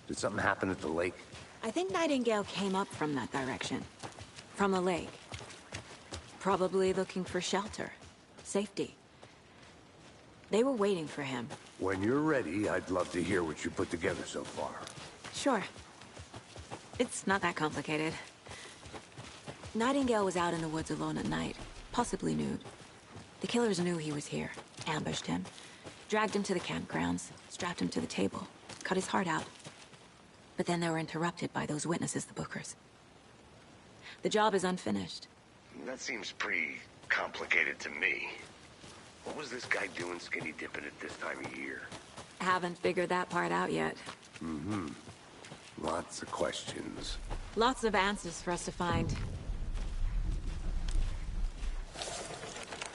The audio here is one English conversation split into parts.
Did something happen at the lake? I think Nightingale came up from that direction. From the lake. Probably looking for shelter. Safety. They were waiting for him. When you're ready, I'd love to hear what you put together so far. Sure. It's not that complicated. Nightingale was out in the woods alone at night, possibly nude. The killers knew he was here, ambushed him, dragged him to the campgrounds, strapped him to the table, cut his heart out. But then they were interrupted by those witnesses, the Bookers. The job is unfinished. That seems pretty complicated to me. What was this guy doing skinny dipping at this time of year? Haven't figured that part out yet. Mm-hmm. Lots of questions. Lots of answers for us to find.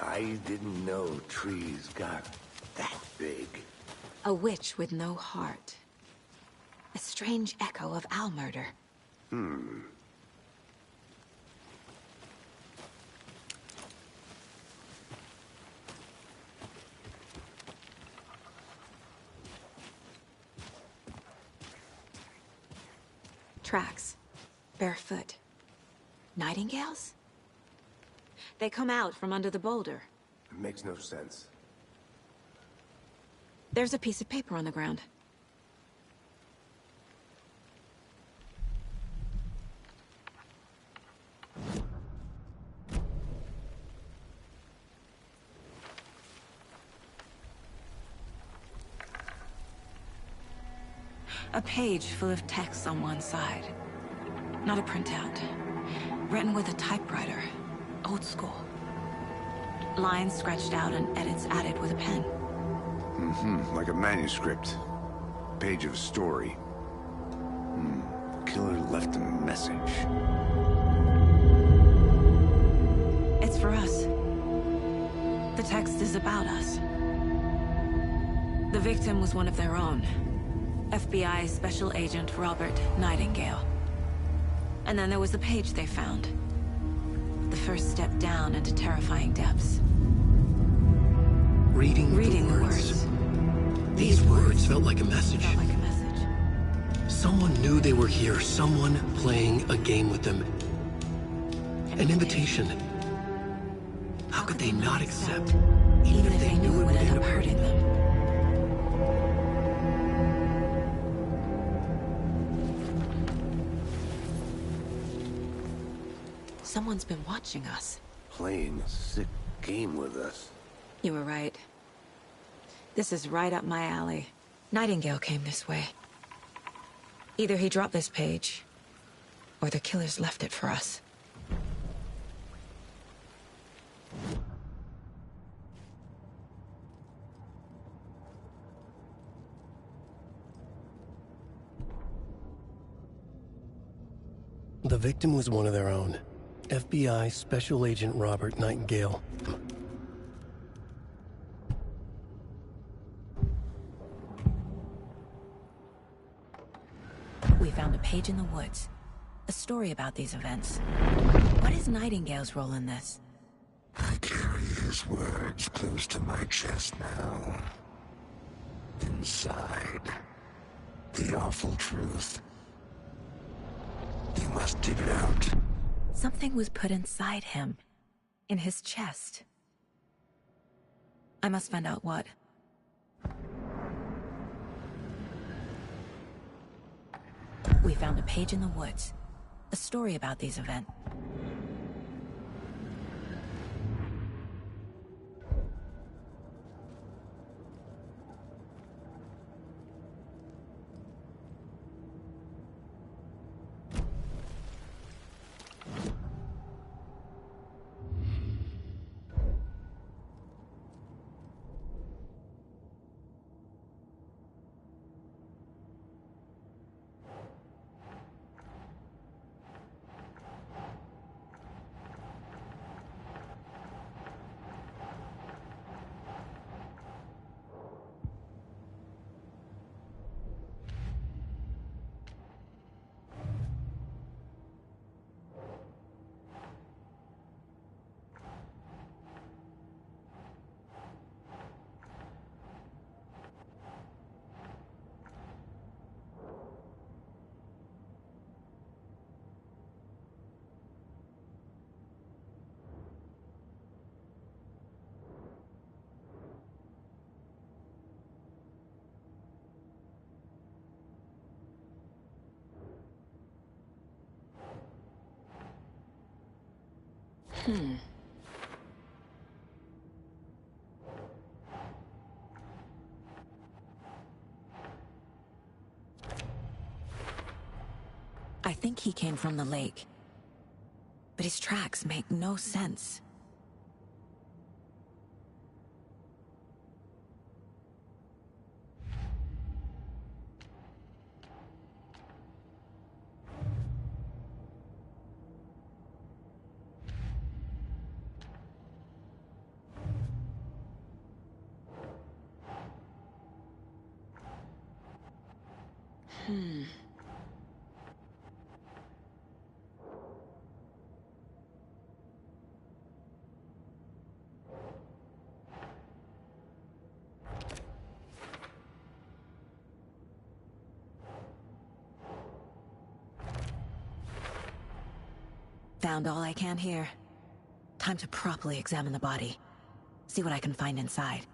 I didn't know trees got that big. A witch with no heart. A strange echo of owl murder. Tracks. Barefoot. Nightingales? They come out from under the boulder. It makes no sense. There's a piece of paper on the ground. A page full of text on one side. Not a printout. Written with a typewriter. Old school. Lines scratched out and edits added with a pen. Mm-hmm. Like a manuscript. Page of a story. Killer left a message. It's for us. The text is about us. The victim was one of their own. FBI Special Agent Robert Nightingale. And then there was the page they found. The first step down into terrifying depths. Reading the words. These words felt like a message. Felt like a message. Someone knew they were here, someone playing a game with them. An invitation. How could they not accept, Even if they knew it would end up hurting them. Someone's been watching us. Playing a sick game with us. You were right. This is right up my alley. Nightingale came this way. Either he dropped this page, or the killers left it for us. The victim was one of their own. FBI Special Agent Robert Nightingale. We found a page in the woods. A story about these events. What is Nightingale's role in this? I carry his words close to my chest now. Inside, the awful truth. You must dig it out. Something was put inside him. In his chest. I must find out what. We found a page in the woods. A story about these events. I think he came from the lake. But his tracks make no sense. Found all I can here. Time to properly examine the body. See what I can find inside.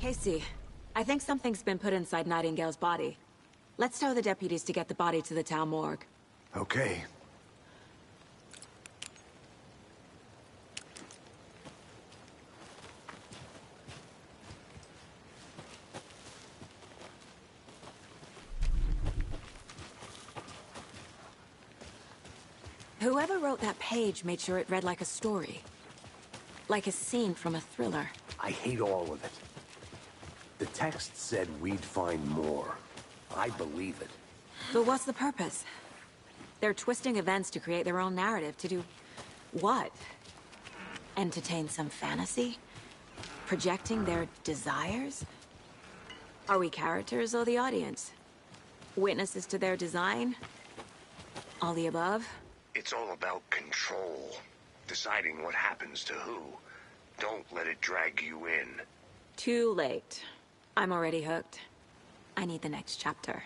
Casey, I think something's been put inside Nightingale's body. Let's tell the deputies to get the body to the town morgue. Okay. Whoever wrote that page made sure it read like a story. Like a scene from a thriller. I hate all of it. The text said we'd find more. I believe it. But what's the purpose? They're twisting events to create their own narrative. To do what? Entertain some fantasy? Projecting their desires? Are we characters or the audience? Witnesses to their design? All the above? It's all about control. Deciding what happens to who. Don't let it drag you in. Too late. I'm already hooked. I need the next chapter.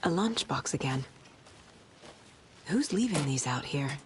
A lunchbox again. Who's leaving these out here?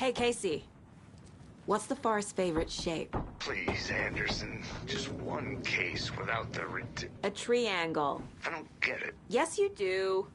Hey, Casey. What's the far's favorite shape? Please, Anderson. Just one case without the A triangle. I don't get it. Yes, you do.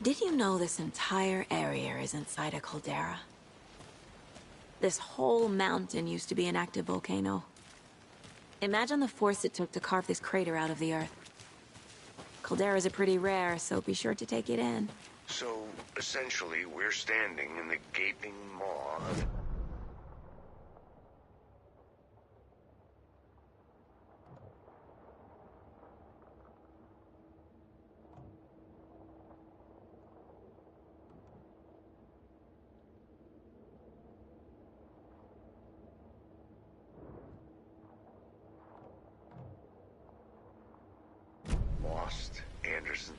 Did you know this entire area is inside a caldera? This whole mountain used to be an active volcano. Imagine the force it took to carve this crater out of the earth. Calderas are pretty rare, so be sure to take it in. So, essentially, we're standing in the gaping maw of... Lost, Anderson.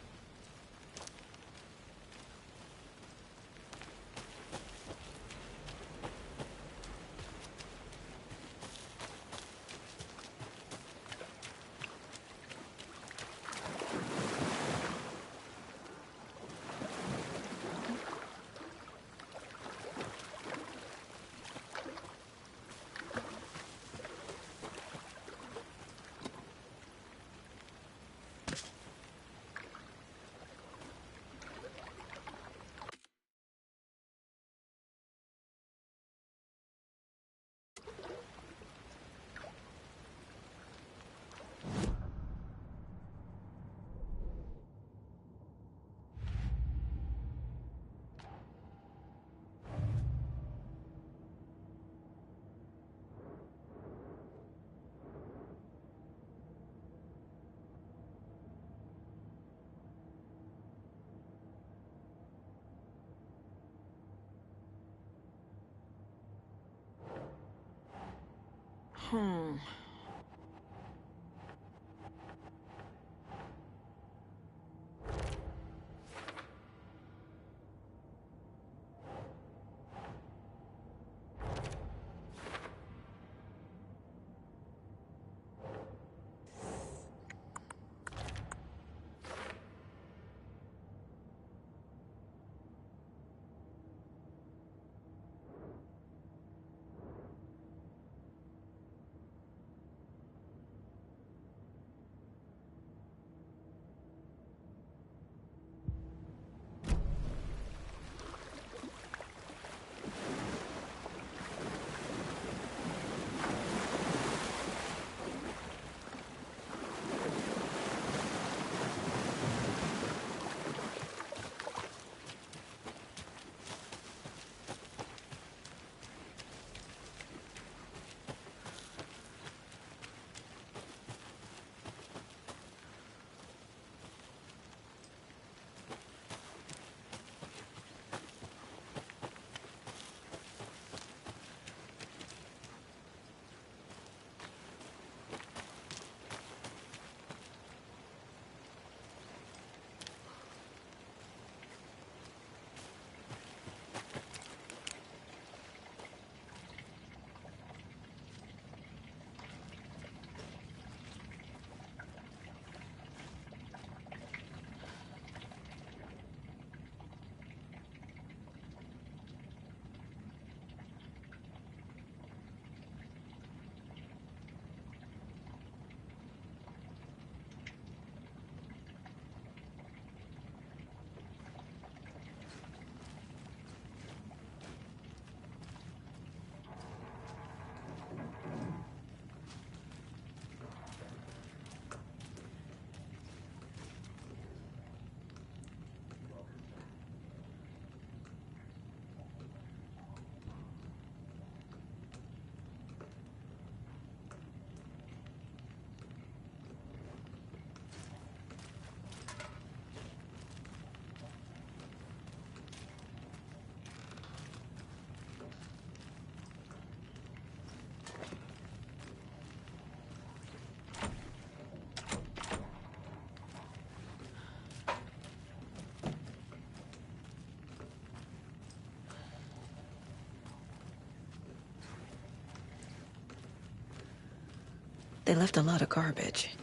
They left a lot of garbage.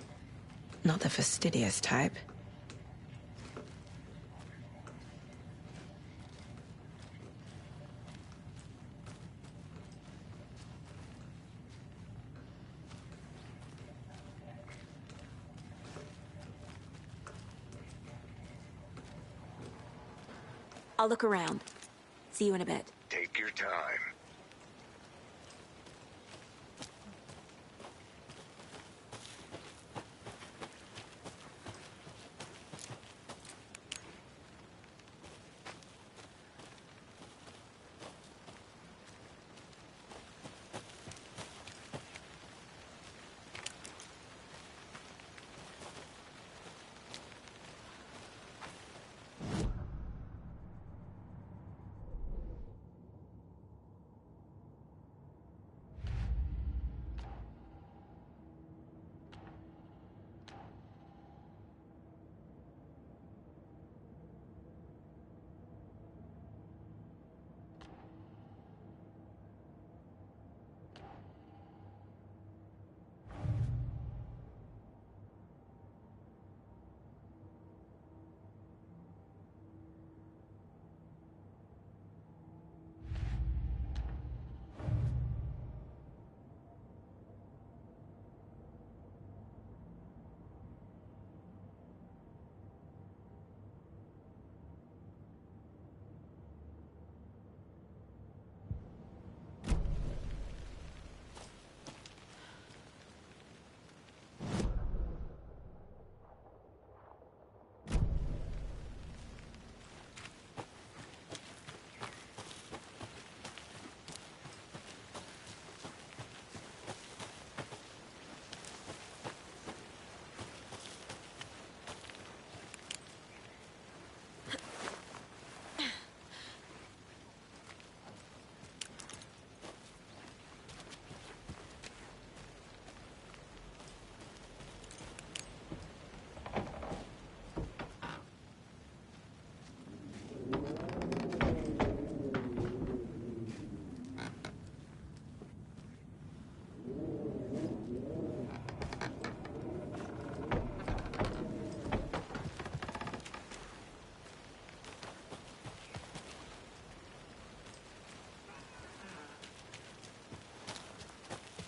Not the fastidious type. I'll look around. See you in a bit. Take your time.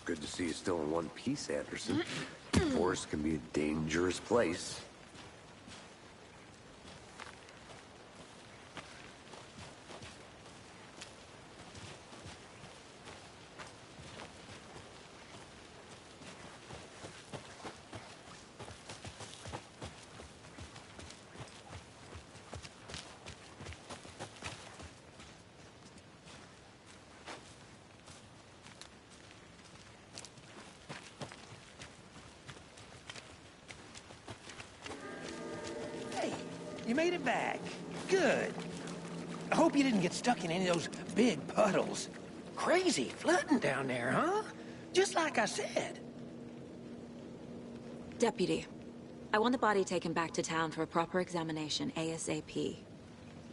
Good to see you still in one piece, Anderson. The forest can be a dangerous place. You made it back. Good. I hope you didn't get stuck in any of those big puddles. Crazy flooding down there, huh? Just like I said. Deputy, I want the body taken back to town for a proper examination, ASAP.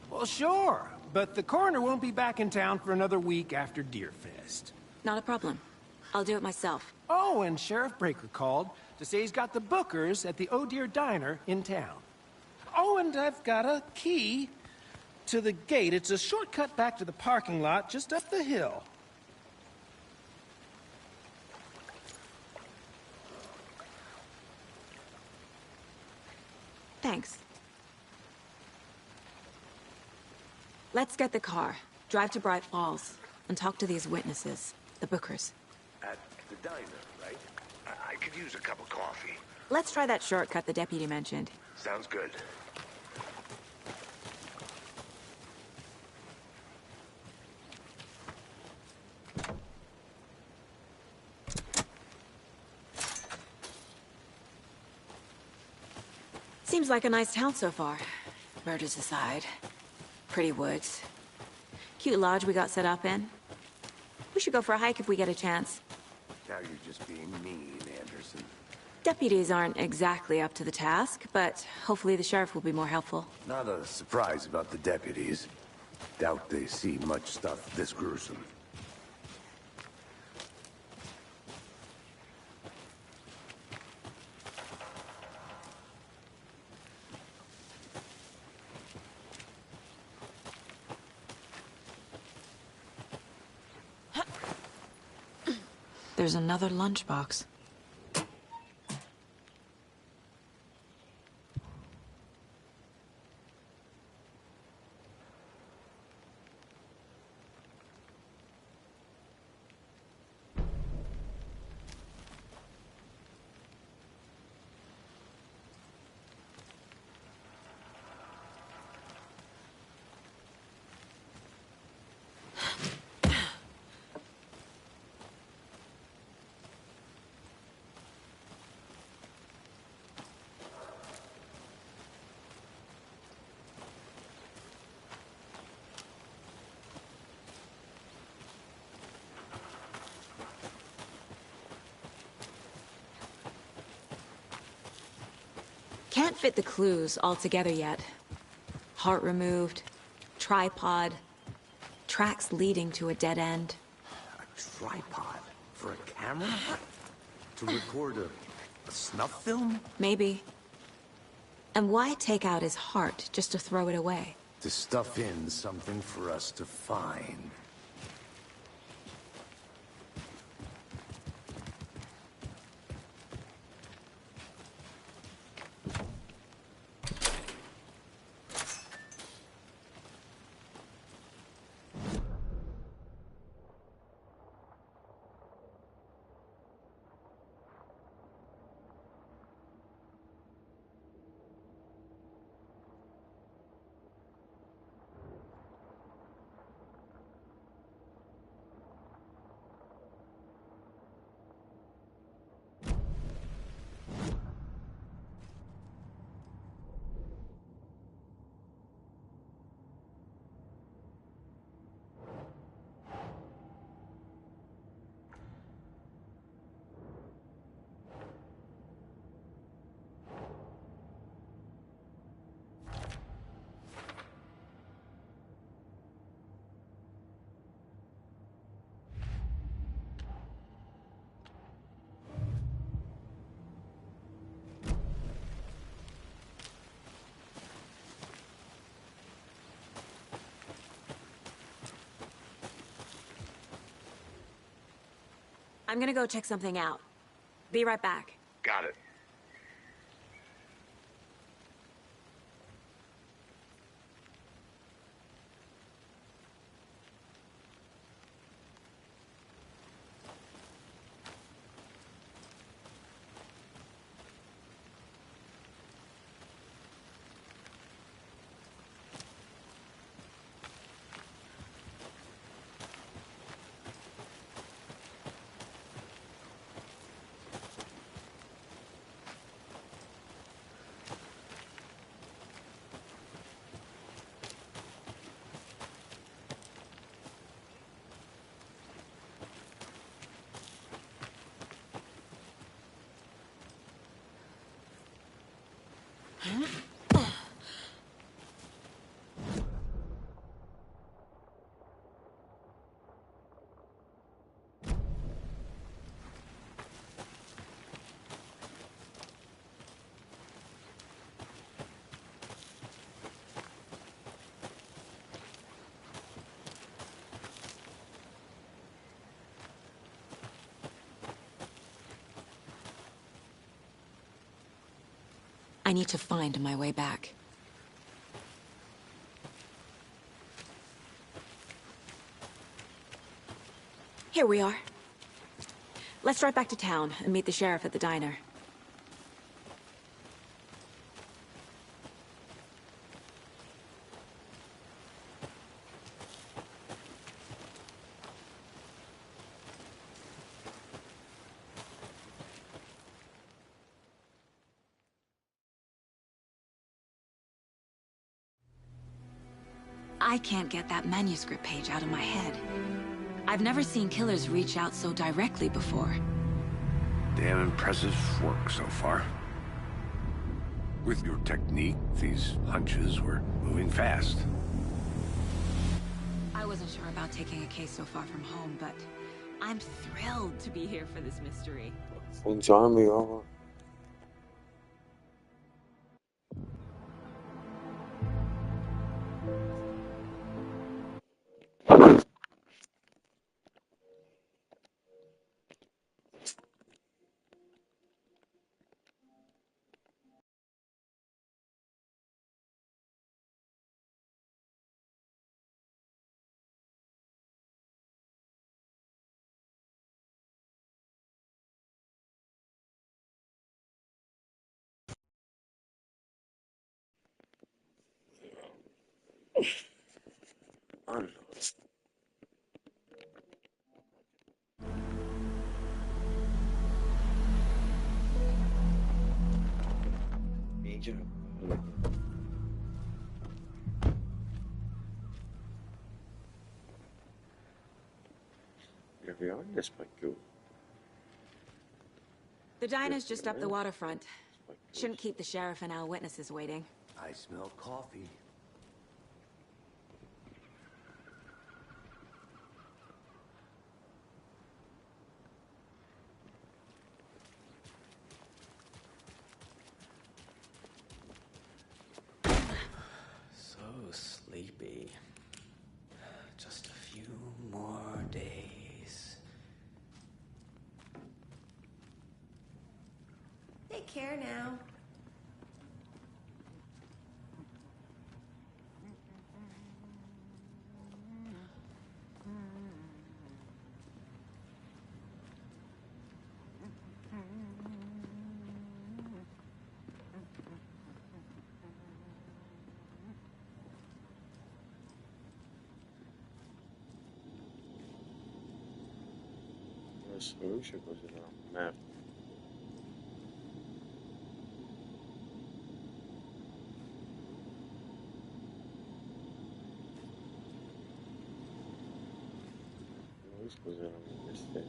Well, sure. But the coroner won't be back in town for another week after Deerfest. Not a problem. I'll do it myself. Oh, and Sheriff Breaker called to say he's got the Bookers at the Oh Deer Diner in town. Oh, and I've got a key to the gate. It's a shortcut back to the parking lot just up the hill. Thanks. Let's get the car, drive to Bright Falls, and talk to these witnesses, the Bookers. At the diner, right? I could use a cup of coffee. Let's try that shortcut the deputy mentioned. Sounds good. Seems like a nice town so far. Murders aside. Pretty woods. Cute lodge we got set up in. We should go for a hike if we get a chance. Now you're just being mean, Anderson. Deputies aren't exactly up to the task, but hopefully the sheriff will be more helpful. Not a surprise about the deputies. Doubt they see much stuff this gruesome. There's another lunchbox. can't fit the clues all together yet. Heart removed, tripod, tracks leading to a dead end. A tripod? For a camera? To record a snuff film? Maybe. And why take out his heart just to throw it away? To stuff in something for us to find. I'm gonna go check something out. Be right back. Got it. I need to find my way back. Here we are. Let's drive back to town and meet the sheriff at the diner. I can't get that manuscript page out of my head. I've never seen killers reach out so directly before. Damn impressive work so far. With your technique, these hunches were moving fast. I wasn't sure about taking a case so far from home, but I'm thrilled to be here for this mystery. Funciona legal. Mano. Mídia. Ja, wir haben das mal gut. The diner's just up the waterfront. Shouldn't keep the sheriff and our witnesses waiting. I smell coffee. So sleepy. Just a few more days. Take care now. Solution goes around the map. This goes around this fish.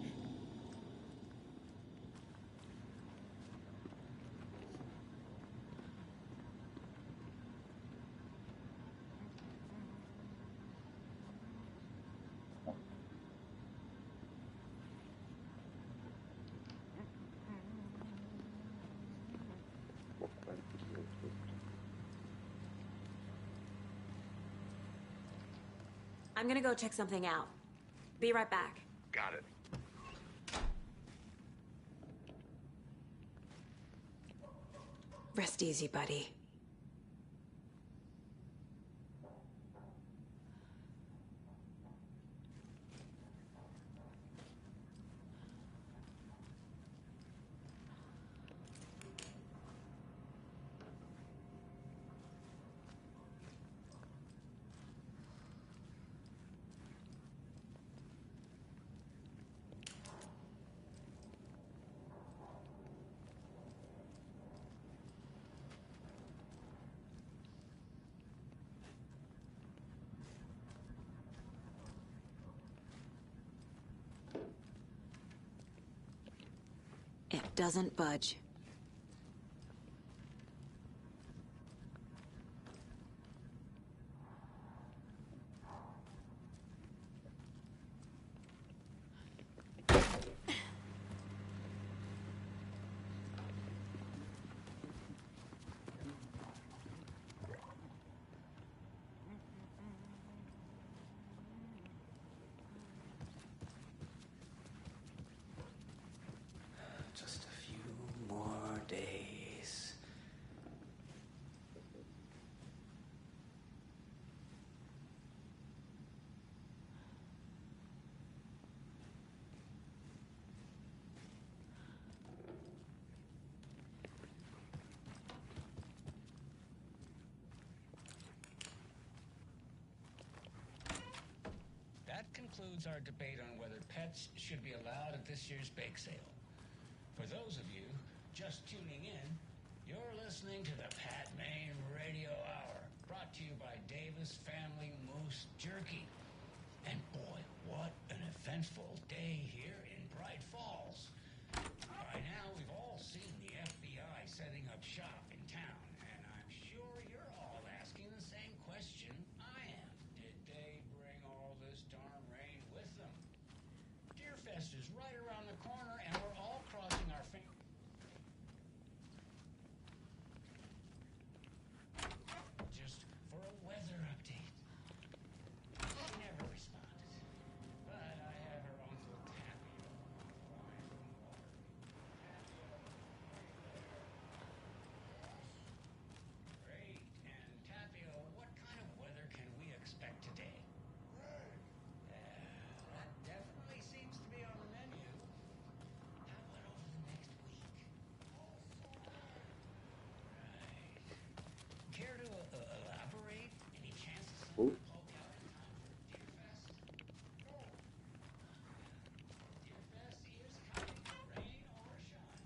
I'm gonna go check something out. Be right back. Got it. Rest easy, buddy. It doesn't budge. Just a few more days. That concludes our debate on whether pets should be allowed at this year's bake sale. For those of you just tuning in, you're listening to the Pat Maine Radio Hour, brought to you by Davis Family Moose Jerky. And boy, what an eventful day here in Bright Falls. By now, we've all seen the FBI setting up shop in town, and I'm sure you're all asking the same question I am. Did they bring all this darn rain with them? Deerfest is right around the corner, and we're all crossing our fingers. Just for a weather update. She never responded, but I have her Uncle Tapio flying from water. Great. And Tapio, what kind of weather can we expect today? That definitely seems to be on the menu. How about over the next week? Right. Care to elaborate? Any chance of Ooh. something to poke out in time for Deerfest? Deerfest is coming, rain or shine.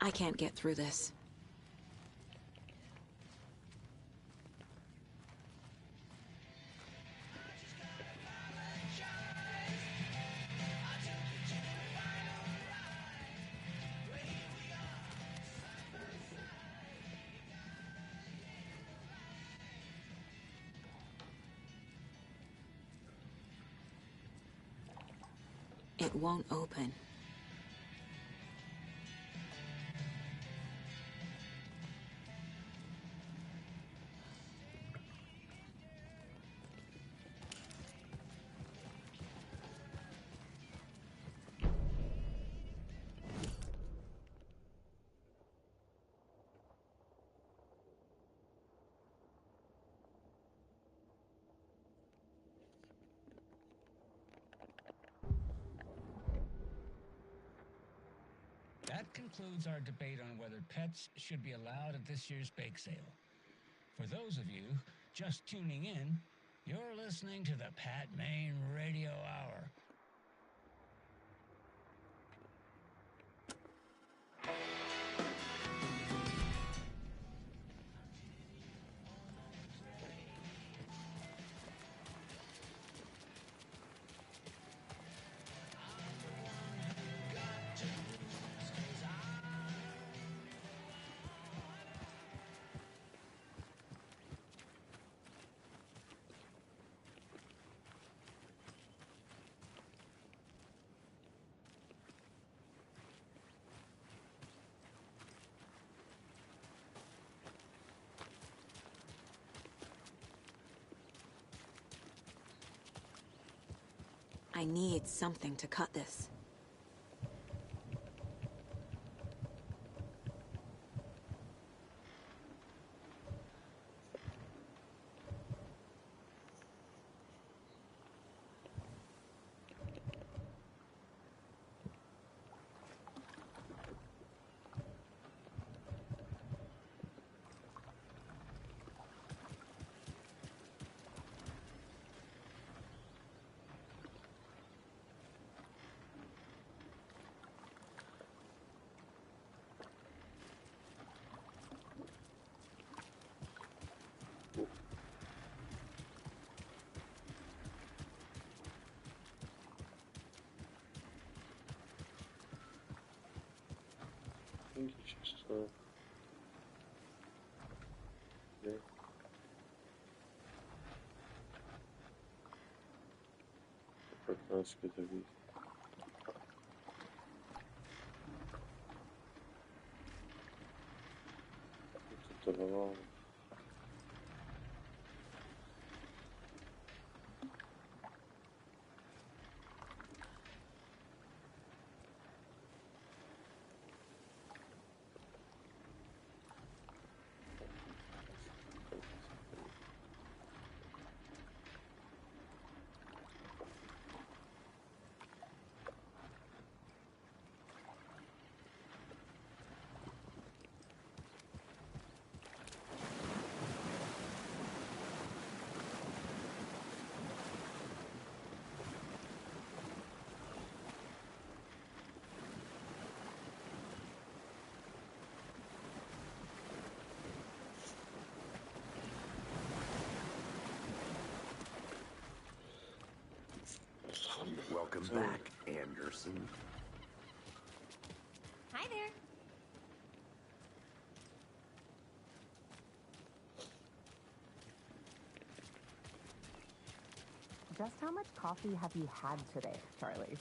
I can't get through this. It won't open. That concludes our debate on whether pets should be allowed at this year's bake sale. For those of you just tuning in, you're listening to the Pat Main Radio Hour. I need something to cut this. I think it's just yeah. Прекрасно завис. Тут голова. Welcome back, Anderson. Hi there. Just how much coffee have you had today, Charlie?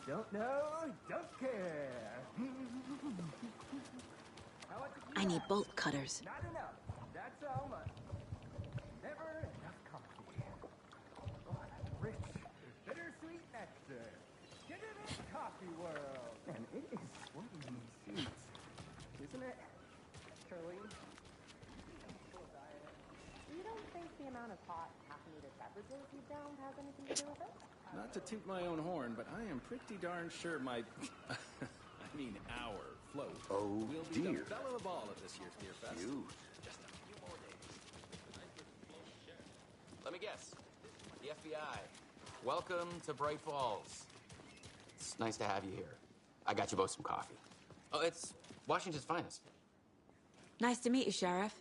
Don't know, don't care. I need bolt cutters. Not enough. That's how much. Never enough coffee. Oh, that's rich, bittersweet nectar. Get it in coffee world. And it is sweating sweet, isn't it, Charlie? You don't think the amount of hot caffeinated beverages you downed has anything to do with it? Not to toot my own horn, but I am pretty darn sure my, our float Oh, will be dear. the belle of the ball at this year's Beer Fest. You. Just a few more days. Let me guess. The FBI. Welcome to Bright Falls. It's nice to have you here. I got you both some coffee. Oh, it's Washington's finest. Nice to meet you, Sheriff.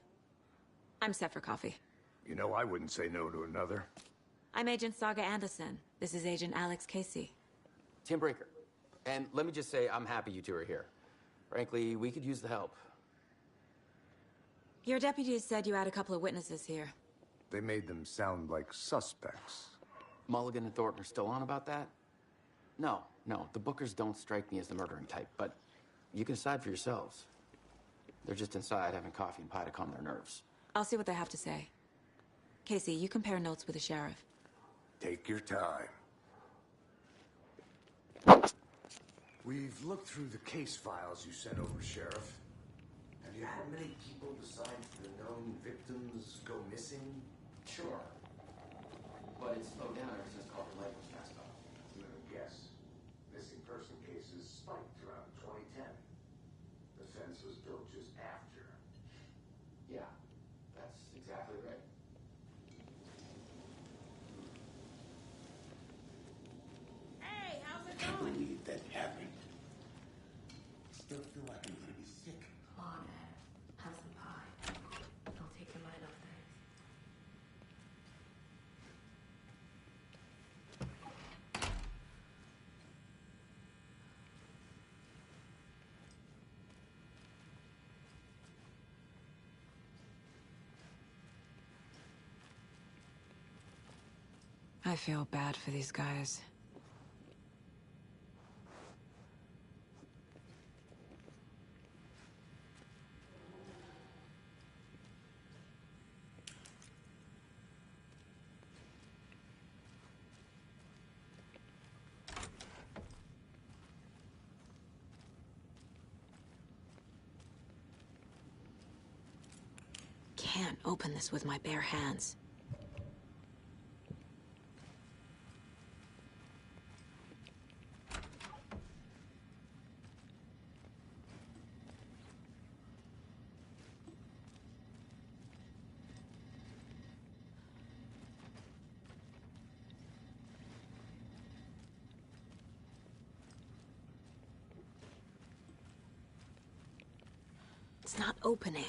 I'm set for coffee. You know, I wouldn't say no to another. I'm Agent Saga Anderson. This is Agent Alex Casey. Tim Breaker. And let me just say, I'm happy you two are here. Frankly, we could use the help. Your deputies said you had a couple of witnesses here. They made them sound like suspects. Mulligan and Thornton are still on about that? No, the Bookers don't strike me as the murdering type, but you can decide for yourselves. They're just inside having coffee and pie to calm their nerves. I'll see what they have to say. Casey, you compare notes with the sheriff. Take your time. We've looked through the case files you sent over, Sheriff. Have you had many people besides the known victims go missing? Sure. But it's slowed down ever since Carver Lake was passed up. I'm gonna guess. Missing person cases spiked around 2010. The fence was built just after. Yeah, that's exactly right. Hey, how's it I can't going? believe that happened. Still feel like I'm gonna be sick. Come on, Ed. Have some pie. It'll take your mind off things. I feel bad for these guys. Can't open this with my bare hands. It's not opening.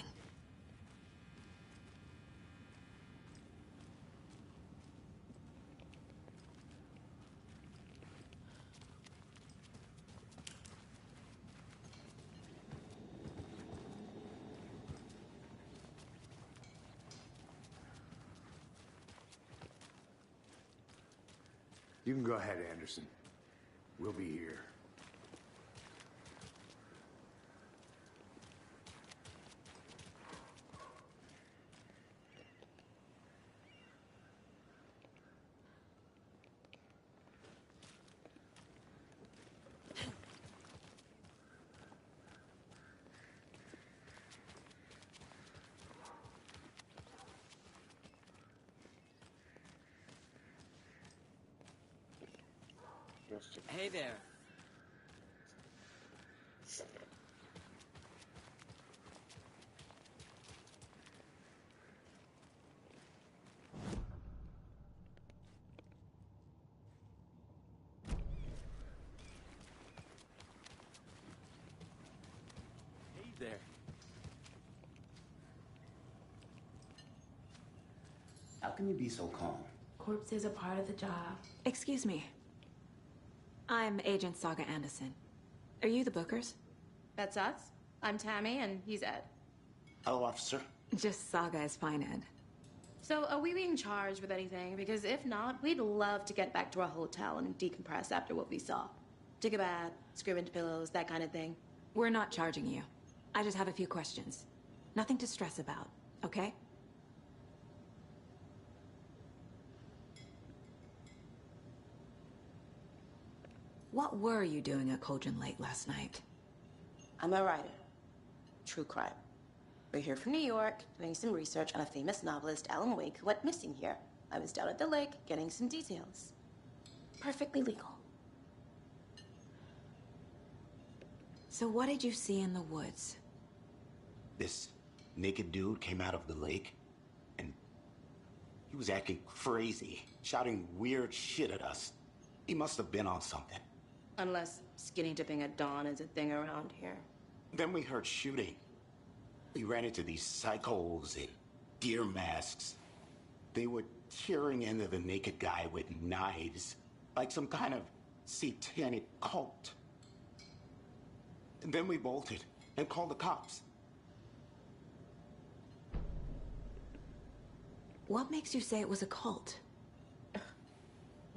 You can go ahead, Anderson. We'll be here. Hey there. Hey there. How can you be so calm? Corpses are part of the job. Excuse me. I'm Agent Saga Anderson. Are you the Bookers? That's us. I'm Tammy, and he's Ed. Hello, officer. Just Saga is fine, Ed. So, are we being charged with anything? Because if not, we'd love to get back to our hotel and decompress after what we saw. Take a bath, scream into pillows, that kind of thing. We're not charging you. I just have a few questions. Nothing to stress about, okay? What were you doing at Cauldron Lake last night? I'm a writer. True crime. We're here from New York, doing some research on a famous novelist, Alan Wake, who went missing here. I was down at the lake, getting some details. Perfectly legal. So what did you see in the woods? This naked dude came out of the lake, and he was acting crazy, shouting weird shit at us. He must have been on something. Unless skinny dipping at dawn is a thing around here. Then we heard shooting. We ran into these psychos in deer masks. They were tearing into the naked guy with knives, like some kind of satanic cult. And then we bolted and called the cops. What makes you say it was a cult?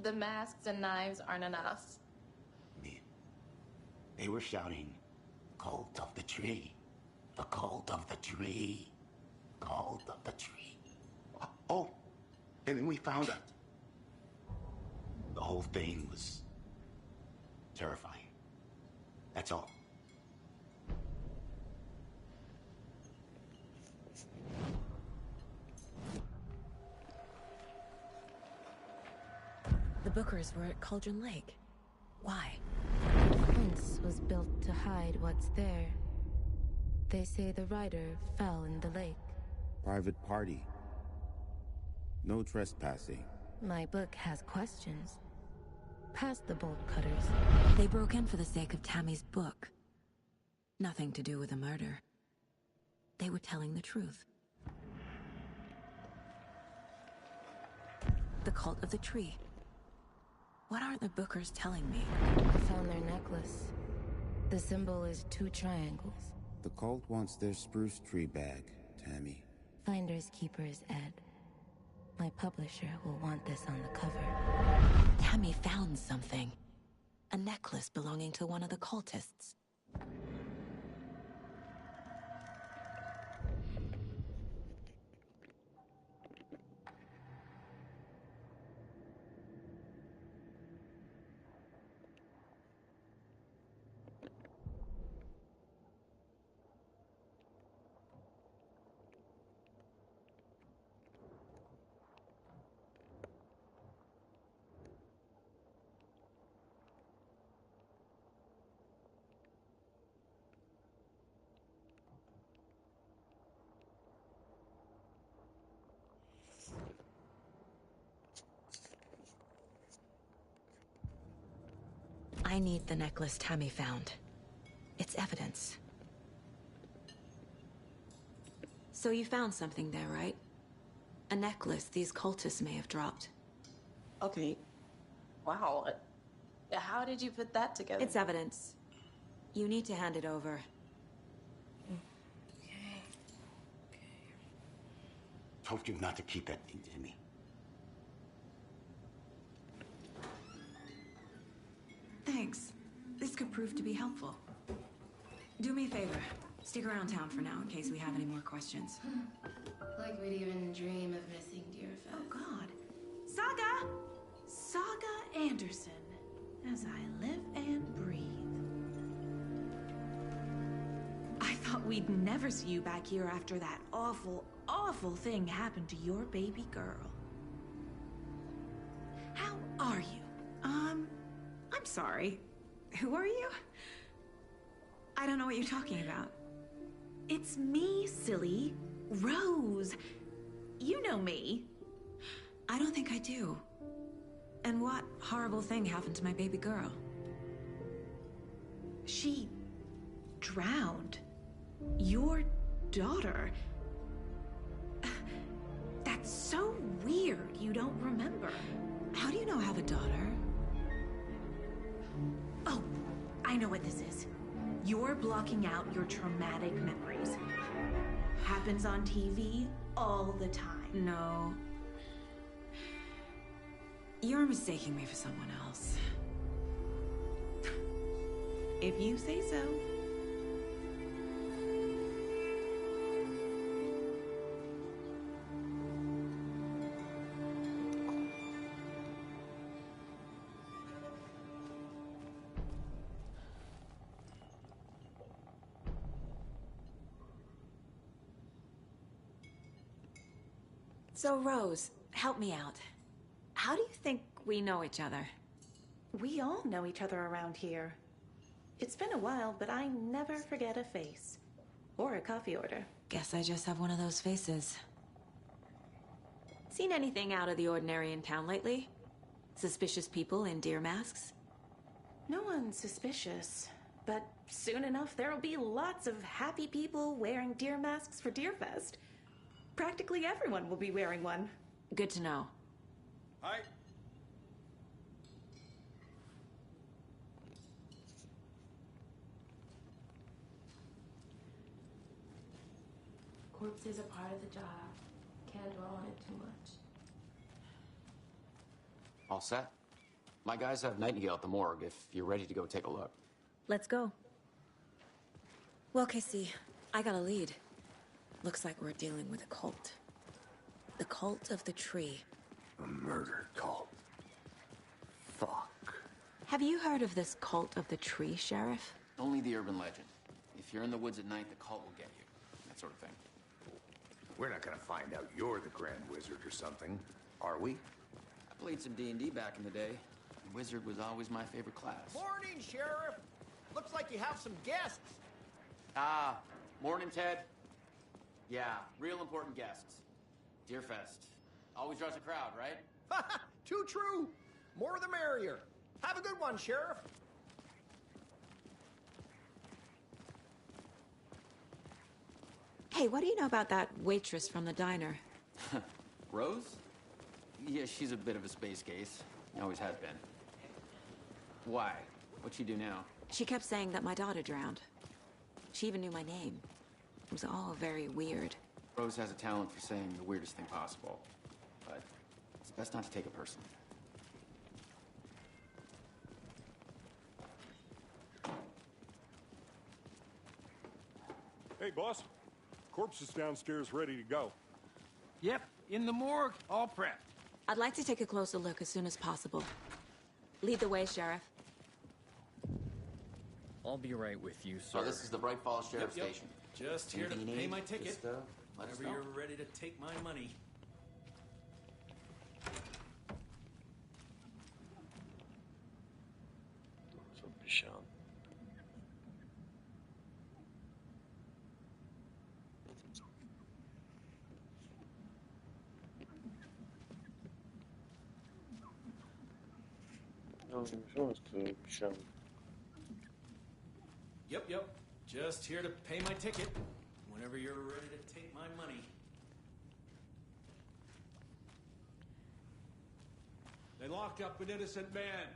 The masks and knives aren't enough. They were shouting, "Cult of the tree, the cult of the tree, cult of the tree." Oh, and then we found out. The whole thing was terrifying. That's all. The Bookers were at Cauldron Lake. Why? The fence was built to hide what's there. They say the rider fell in the lake. Private party. No trespassing. My book has questions. Past the bolt cutters. They broke in for the sake of Tammy's book. Nothing to do with a murder. They were telling the truth. The cult of the tree. What aren't the Bookers telling me? I found their necklace. The symbol is 2 triangles. The cult wants their spruce tree bag, Tammy. Finders keepers, Ed. My publisher will want this on the cover. Tammy found something. A necklace belonging to one of the cultists. I need the necklace Tammy found. It's evidence. So you found something there, right? A necklace these cultists may have dropped. Okay. Wow. How did you put that together? It's evidence. You need to hand it over. Told you not to keep that thing to me. Thanks. This could prove to be helpful. Do me a favor. Stick around town for now in case we have any more questions. Like we'd even dream of missing dear Fez. Oh, God. Saga! Saga Anderson. As I live and breathe. I thought we'd never see you back here after that awful, awful thing happened to your baby girl. How are you? I'm sorry. Who are you? I don't know what you're talking about. It's me, silly. Rose. You know me. I don't think I do. And what horrible thing happened to my baby girl? She drowned. Your daughter. That's so weird you don't remember. How do you know I have a daughter? Oh, I know what this is. You're blocking out your traumatic memories. Happens on TV all the time. No. You're mistaking me for someone else. If you say so. So, Rose, help me out. How do you think we know each other? We all know each other around here. It's been a while, but I never forget a face. Or a coffee order. Guess I just have one of those faces. Seen anything out of the ordinary in town lately? Suspicious people in deer masks? No one's suspicious. But soon enough, there'll be lots of happy people wearing deer masks for Deerfest. Practically everyone will be wearing one. Good to know. Hi. Corpses are part of the job. Can't dwell on it too much. All set? My guys have Nightingale at the morgue if you're ready to go take a look. Let's go. Well, Casey, I got a lead. Looks like we're dealing with a cult. The cult of the tree. A murder cult. Fuck. Have you heard of this cult of the tree, Sheriff? Only the urban legend. If you're in the woods at night, the cult will get you. That sort of thing. We're not gonna find out you're the Grand Wizard or something, are we? I played some D&D back in the day. Wizard was always my favorite class. Morning, Sheriff. Looks like you have some guests. Ah, morning, Ted. Yeah, real important guests. Deerfest. Always draws a crowd, right? Too true. More the merrier. Have a good one, Sheriff. Hey, what do you know about that waitress from the diner? Rose? Yeah, she's a bit of a space case. Always has been. Why? What'd she do now? She kept saying that my daughter drowned. She even knew my name. It was all very weird. Rose has a talent for saying the weirdest thing possible. But it's best not to take it personally. Hey, boss. Corpse is downstairs ready to go. Yep, in the morgue, all prepped. I'd like to take a closer look as soon as possible. Lead the way, Sheriff. I'll be right with you, sir. So this is the Bright Falls Sheriff Station. Just here to Anything you pay need? my ticket. Just, let us Whenever know. you're ready to take my money. Co by sian. No, nie myślałem, że to pisałem. Yep. Just here to pay my ticket. Whenever you're ready to take my money. They locked up an innocent man.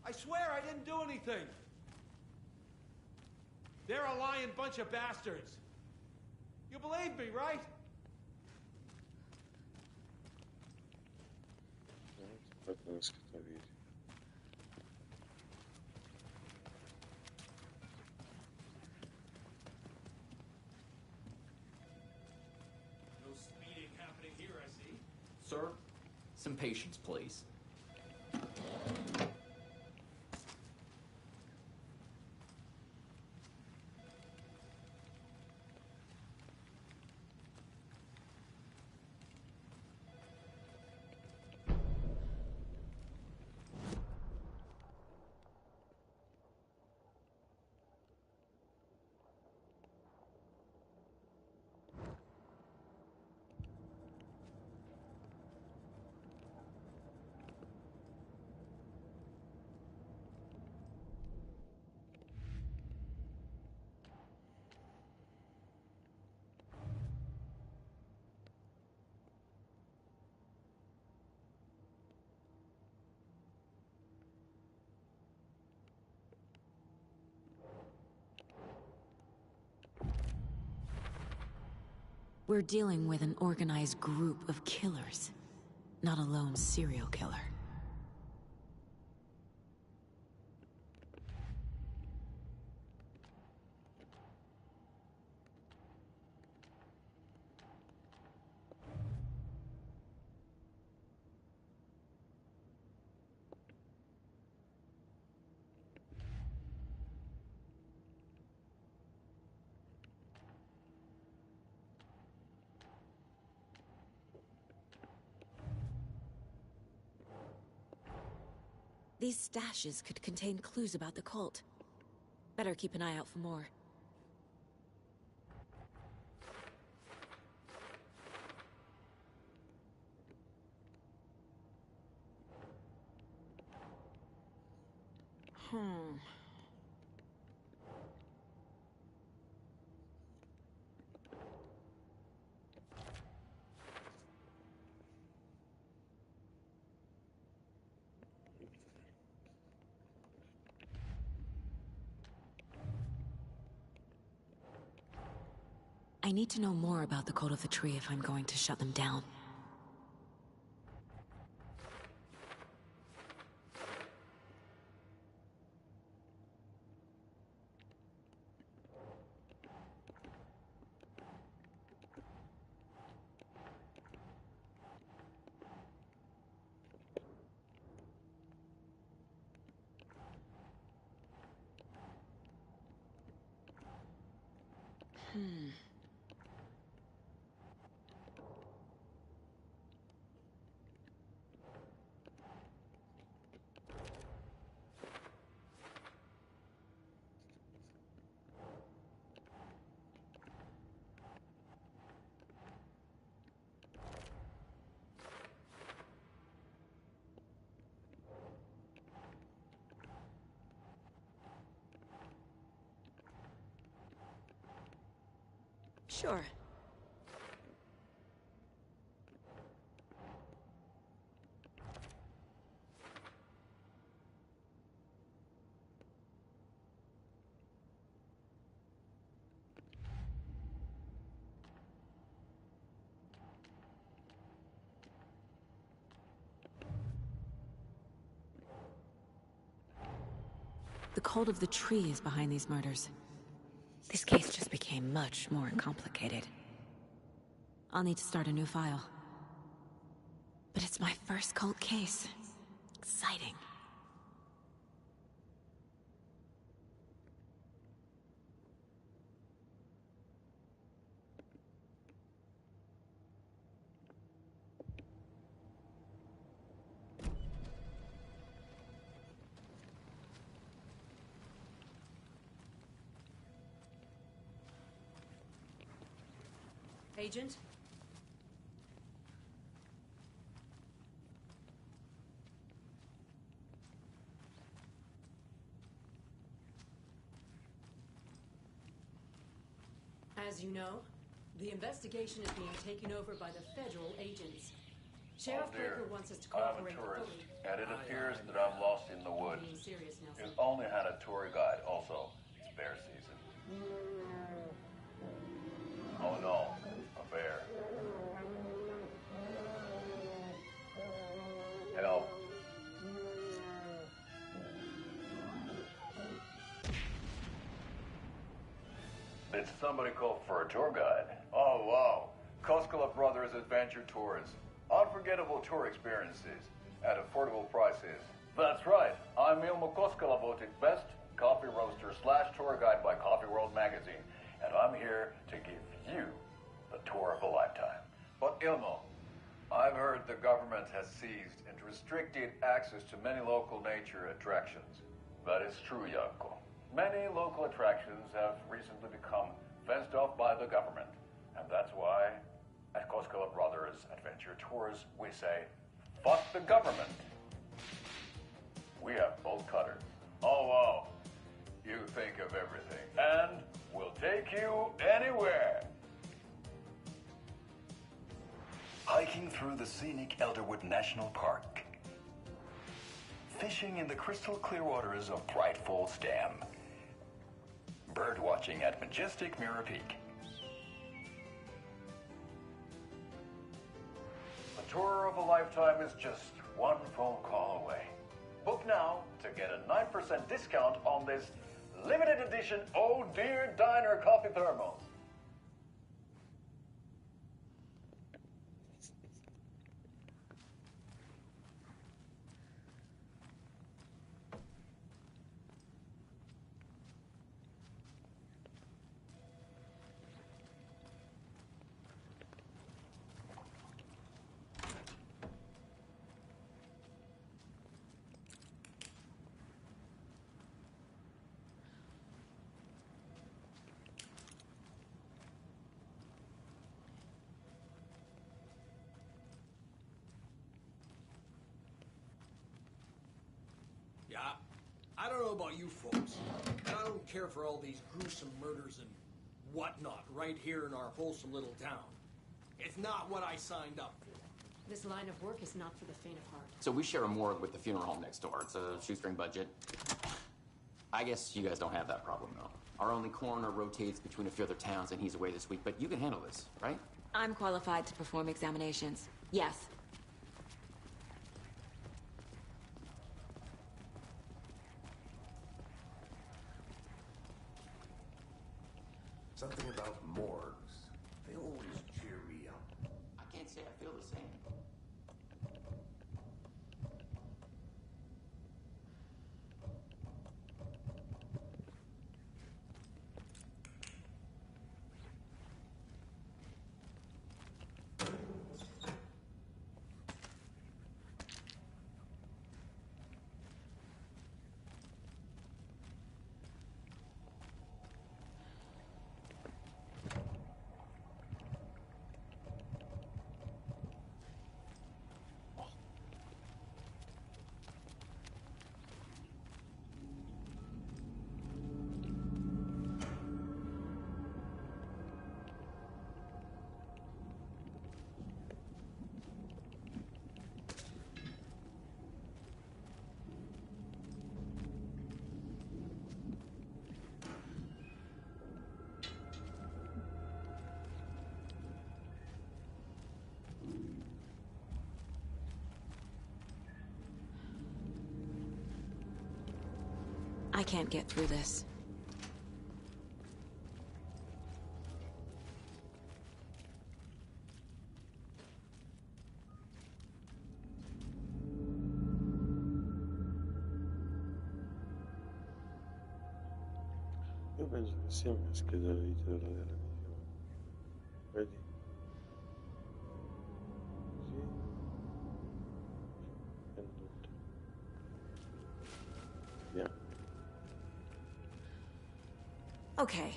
I swear I didn't do anything. They're a lying bunch of bastards. You believe me, right? Поэтому несколько видео. No speeding happening here, I see. Sir, some patience, please. We're dealing with an organized group of killers, not a lone serial killer. These stashes could contain clues about the cult. Better keep an eye out for more. I need to know more about the code of the tree if I'm going to shut them down. Sure. The cult of the tree is behind these murders. This case just became much more complicated. I'll need to start a new file. But it's my first cult case. Exciting. Agent? As you know, the investigation is being taken over by the federal agents. Sheriff Baker wants us to cooperate. I'm a tourist, and it appears that I'm lost in the woods. Being serious, Nelson. You've only had a tour guide. Also, it's bear season. Oh no, a bear. Help. Did somebody call for a tour guide? Oh wow, Koskela Brothers Adventure Tours. Unforgettable tour experiences at affordable prices. That's right, I'm Ilmo Koskela, voted best coffee roaster / tour guide by Coffee World magazine, and I'm here to give you the tour of a lifetime. But Ilmo, I've heard the government has seized and restricted access to many local nature attractions. That is true, Janko. Many local attractions have recently become fenced off by the government, and that's why at Koskela Brothers Adventure Tours we say, fuck the government. We have bolt cutters. Oh wow, you think of everything, and we'll take you anywhere. Hiking through the scenic Elderwood National Park. Fishing in the crystal clear waters of Bright Falls Dam. Bird watching at majestic Mirror Peak. A tour of a lifetime is just one phone call away. Book now to get a 9% discount on this limited edition Oh Dear Diner coffee thermos. about you folks, but I don't care for all these gruesome murders and whatnot right here in our wholesome little town. It's not what I signed up for. This line of work is not for the faint of heart. So we share a morgue with the funeral home next door. It's a shoestring budget. I guess you guys don't have that problem, though. Our only coroner rotates between a few other towns, and he's away this week, but you can handle this, right? I'm qualified to perform examinations. Yes. Something about morgues. They always cheer me up. I can't say I feel the same. I can't get through this. Io penso che sia una scheda di titolo della visione. Vedi? Così. E tutto. Via. Okay.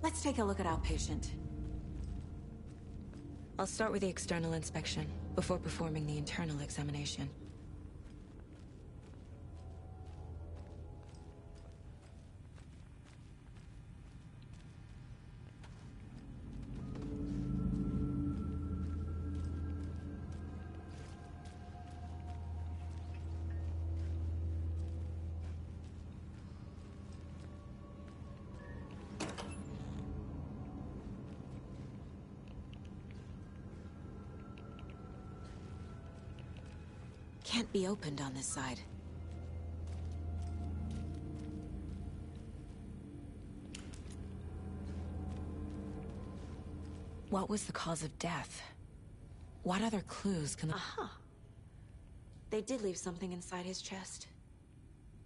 Let's take a look at our patient. I'll start with the external inspection before performing the internal examination. Can't be opened on this side. What was the cause of death? What other clues can... Aha! They did leave something inside his chest.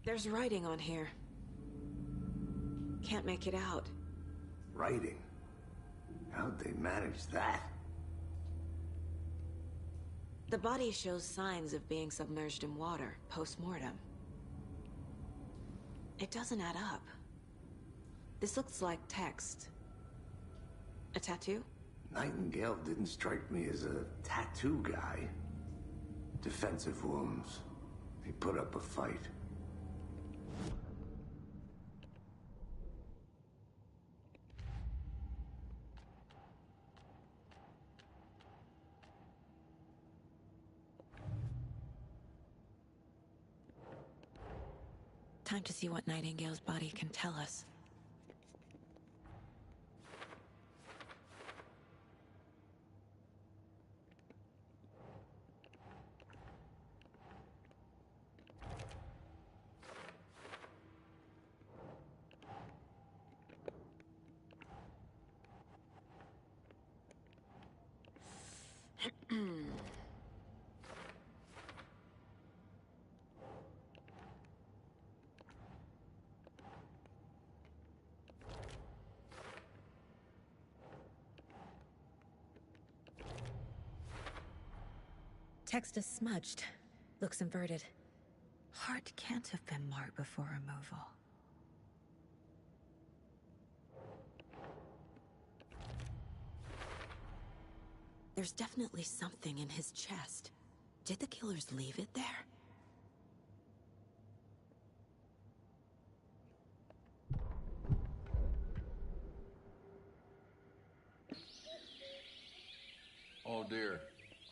There's writing on here. Can't make it out. Writing? How'd they manage that? The body shows signs of being submerged in water, post-mortem. It doesn't add up. This looks like text. A tattoo? Nightingale didn't strike me as a tattoo guy. Defensive wounds. He put up a fight. Time to see what Nightingale's body can tell us. Text is smudged. Looks inverted. Heart can't have been marked before removal. There's definitely something in his chest. Did the killers leave it there?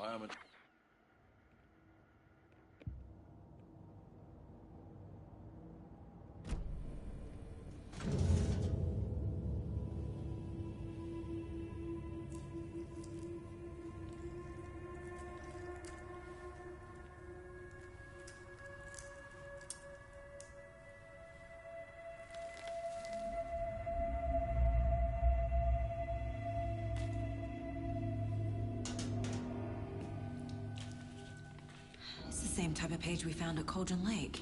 I am a... It's the same type of page we found at Cauldron Lake.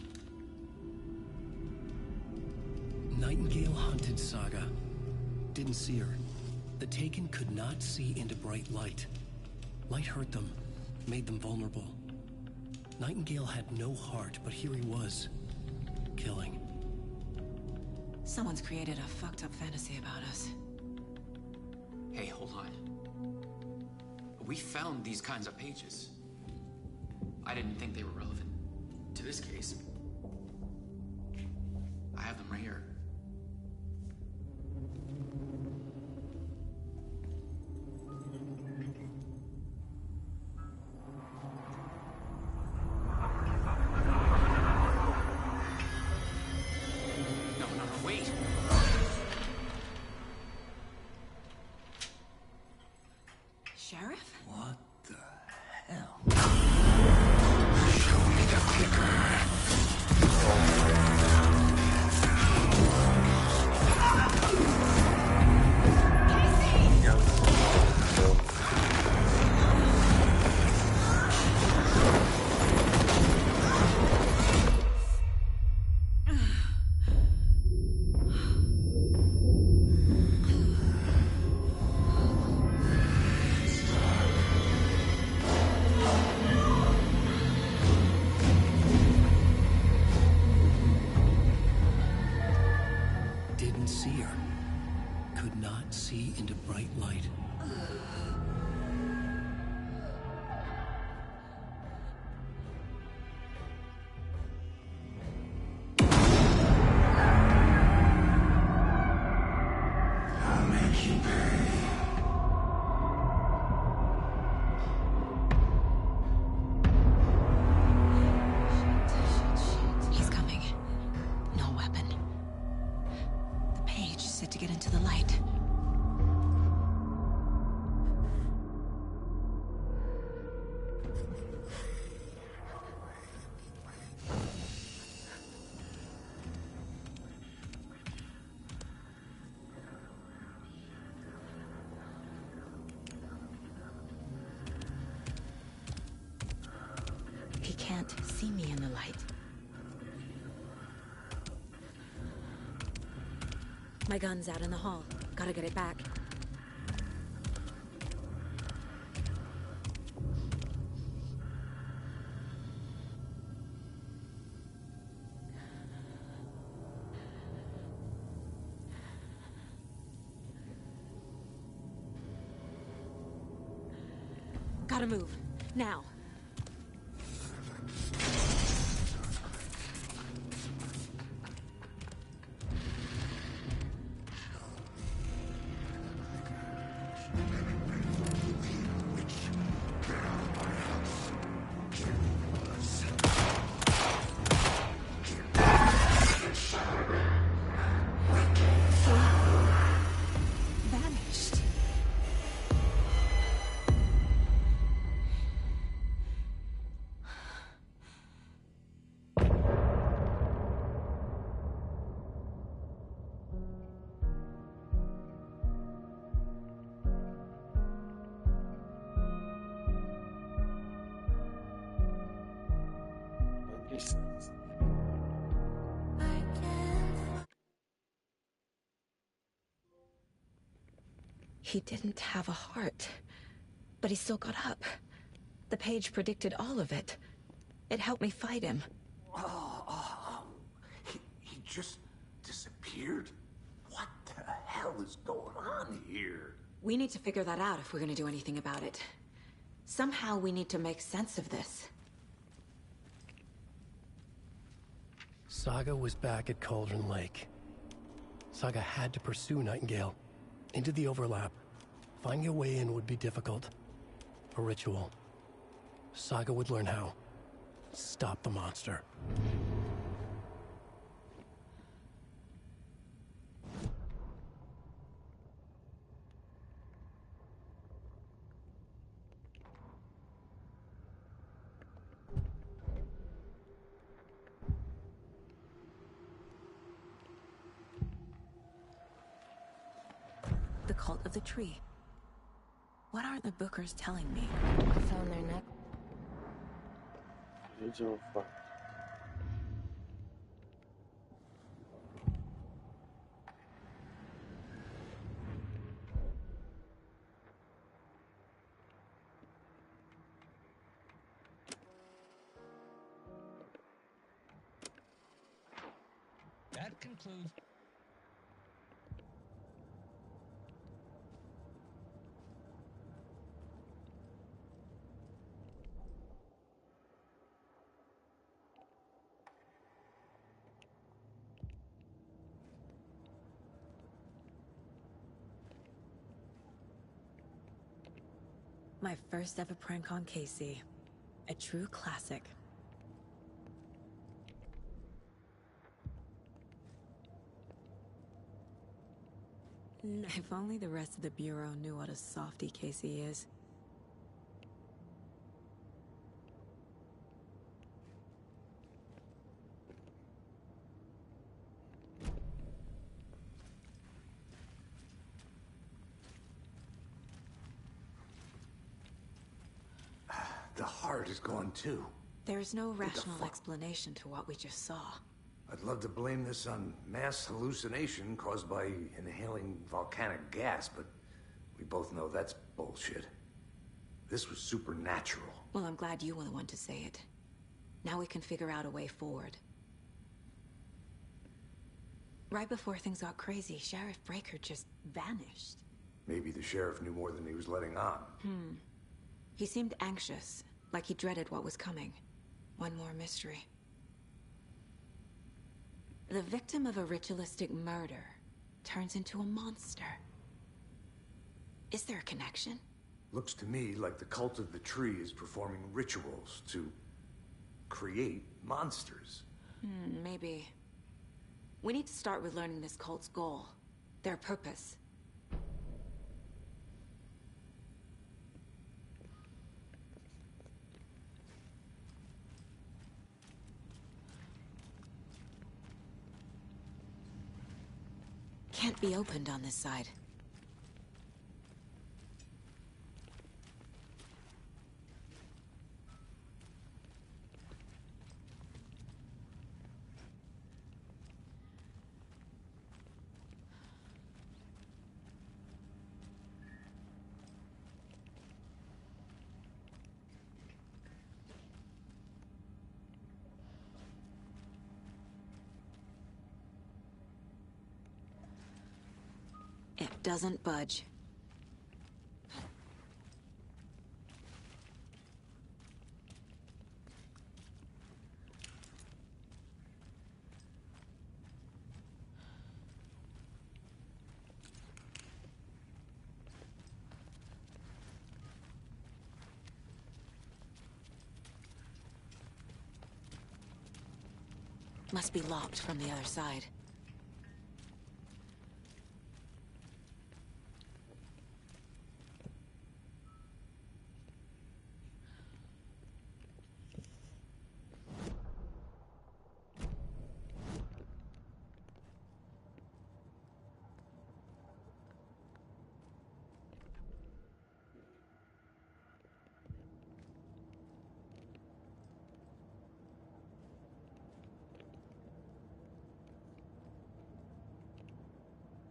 Nightingale hunted Saga. Didn't see her. The Taken could not see into bright light. Light hurt them, made them vulnerable. Nightingale had no heart, but here he was, killing. Someone's created a fucked up fantasy about us. Hey, hold on. We found these kinds of pages. I didn't think they were relevant to this case. I have them right here. No, wait. Sheriff? What the hell? Show me the clicker. Didn't see her. Could not see into bright light. I'll make you pay. He's coming. No weapon. The page said to get into the light. He can't see me in the light. My gun's out in the hall. Gotta get it back. Gotta move. Now. Vanished. He didn't have a heart, but he still got up. The page predicted all of it. It helped me fight him. He just disappeared? What the hell is going on here? We need to figure that out if we're gonna do anything about it. Somehow we need to make sense of this. Saga was back at Cauldron Lake. Saga had to pursue Nightingale. Into the overlap. Finding a way in would be difficult. A ritual. Saga would learn how. Stop the monster. The cult of the tree. What are the Bookers telling me? I found their neck. Original fact. That concludes. My first ever prank on Casey. A true classic. If only the rest of the Bureau knew what a softy Casey is. The heart is gone too. There's no rational explanation to what we just saw. I'd love to blame this on mass hallucination caused by inhaling volcanic gas, but we both know that's bullshit. This was supernatural. Well, I'm glad you were the one to say it. Now we can figure out a way forward. Right before things got crazy, Sheriff Breaker just vanished. Maybe the sheriff knew more than he was letting on. He seemed anxious, like he dreaded what was coming. One more mystery. The victim of a ritualistic murder turns into a monster. Is there a connection? Looks to me like the cult of the tree is performing rituals to create monsters. Maybe. We need to start with learning this cult's goal. Their purpose. Can't be opened on this side. It doesn't budge. Must be locked from the other side.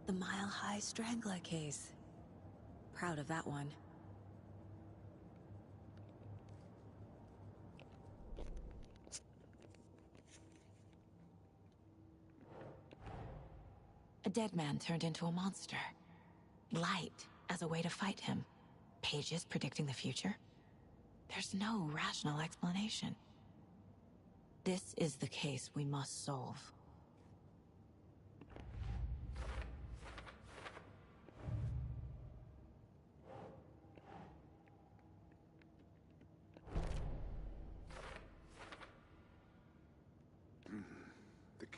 The Mile High Strangler case. Proud of that one. A dead man turned into a monster. Light as a way to fight him. Pages predicting the future. There's no rational explanation. This is the case we must solve.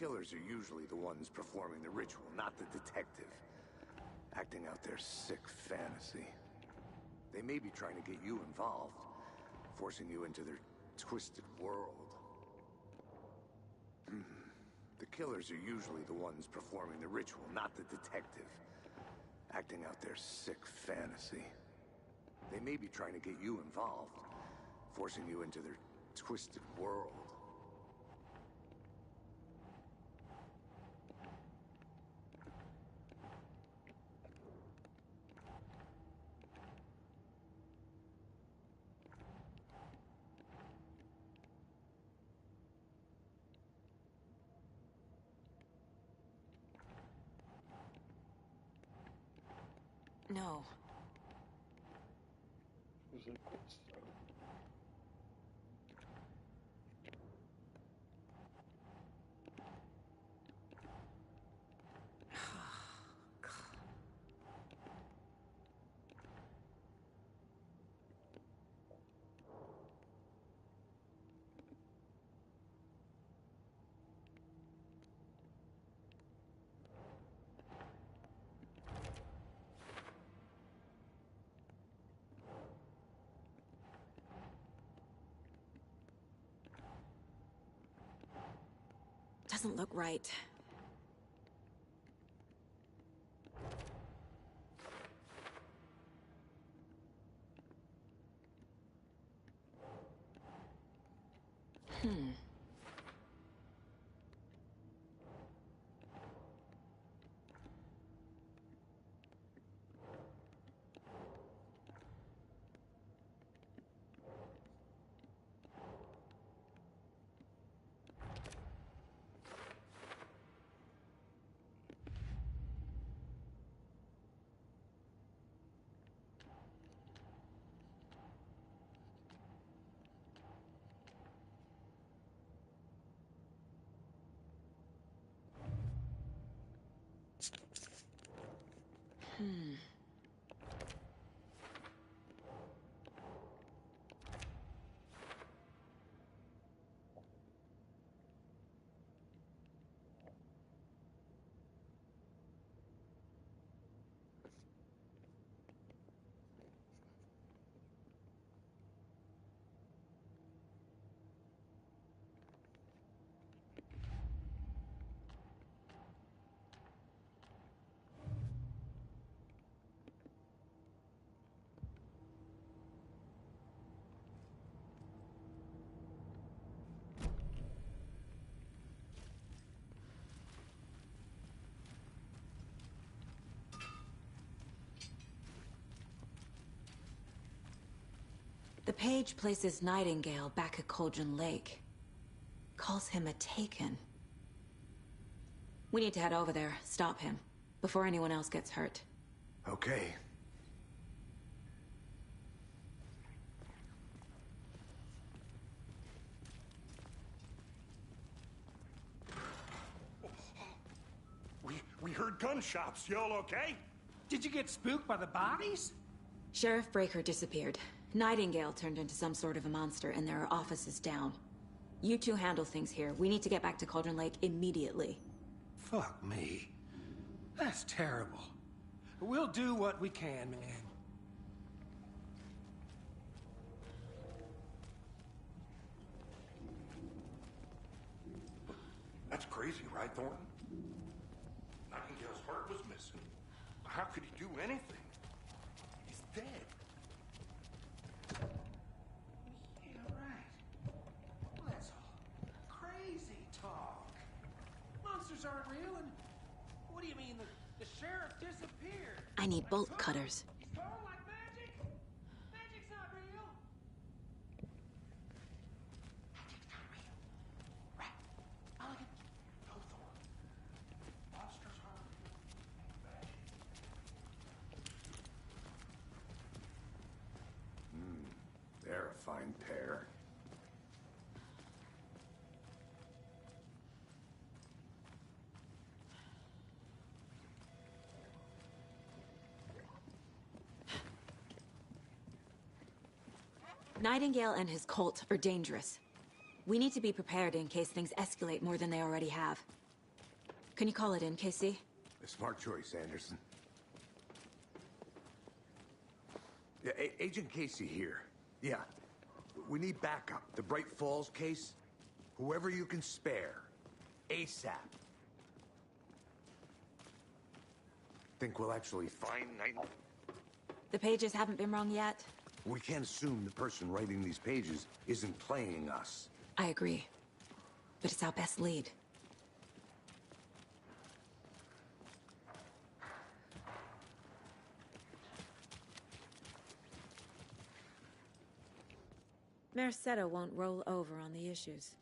killers are usually the ones performing the ritual, not the detective. Acting out their sick fantasy. They may be trying to get you involved, forcing you into their twisted world. The killers are usually the ones performing the ritual, not the detective. Acting out their sick fantasy. They may be trying to get you involved, forcing you into their twisted world. No. Cos'è questo? Doesn't look right. The page places Nightingale back at Cauldron Lake. Calls him a Taken. We need to head over there, stop him, before anyone else gets hurt. Okay. We heard gunshots. Y'all okay? Did you get spooked by the bodies? Sheriff Breaker disappeared. Nightingale turned into some sort of a monster, and there are offices down. You two handle things here. We need to get back to Cauldron Lake immediately. Fuck me. That's terrible. We'll do what we can, man. That's crazy, right, Thornton? Nightingale's heart was missing. How could he do anything? He's dead. Yeah, right. Well, that's all crazy talk. Monsters aren't real, and what do you mean the sheriff disappeared? I need bolt cutters. He's gone like magic? Magic's not real. Magic's not real. Right. Mulligan. No, Thornton. Monsters aren't real. They're a fine pair. Nightingale and his cult are dangerous. We need to be prepared in case things escalate more than they already have. Can you call it in, Casey? A smart choice, Anderson. Yeah, Agent Casey here. Yeah. We need backup. The Bright Falls case? Whoever you can spare. ASAP. Think we'll actually find Night... The pages haven't been wrong yet? We can't assume the person writing these pages isn't playing us. I agree. But it's our best lead. Mercado won't roll over on the issues.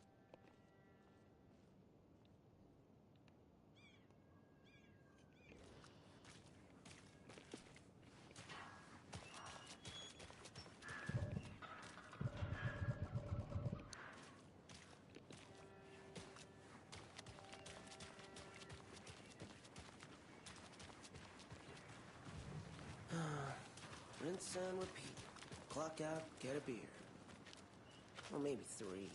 Rinse and repeat. Clock out, get a beer. Or maybe 3.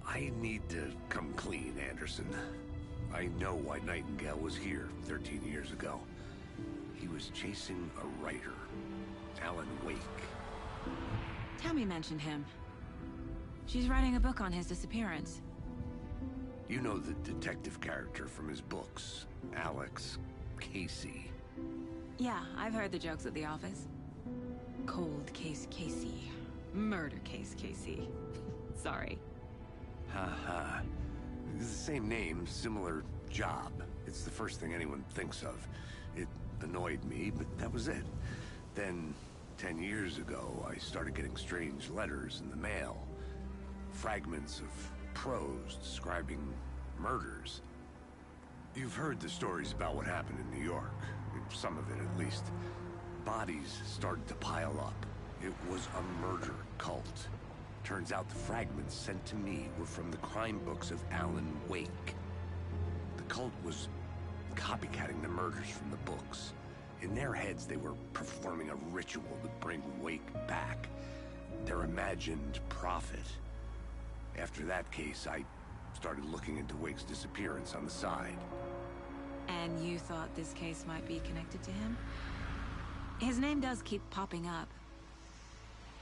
I need to come clean, Anderson. I know why Nightingale was here 13 years ago. He was chasing a writer, Alan Wake. Tammy mentioned him. She's writing a book on his disappearance. You know the detective character from his books, Alex Casey. Yeah, I've heard the jokes at the office. Cold case Casey. Murder case Casey. Sorry. Ha. It's the same name, similar job. It's the first thing anyone thinks of. It annoyed me, but that was it. Then, 10 years ago, I started getting strange letters in the mail. Fragments of prose describing murders. You've heard the stories about what happened in New York. Some of it, at least. Bodies started to pile up. It was a murder cult. Turns out the fragments sent to me were from the crime books of Alan Wake. The cult was copycatting the murders from the books. In their heads, they were performing a ritual to bring Wake back. Their imagined prophet. After that case, I started looking into Wake's disappearance on the side. And you thought this case might be connected to him? His name does keep popping up.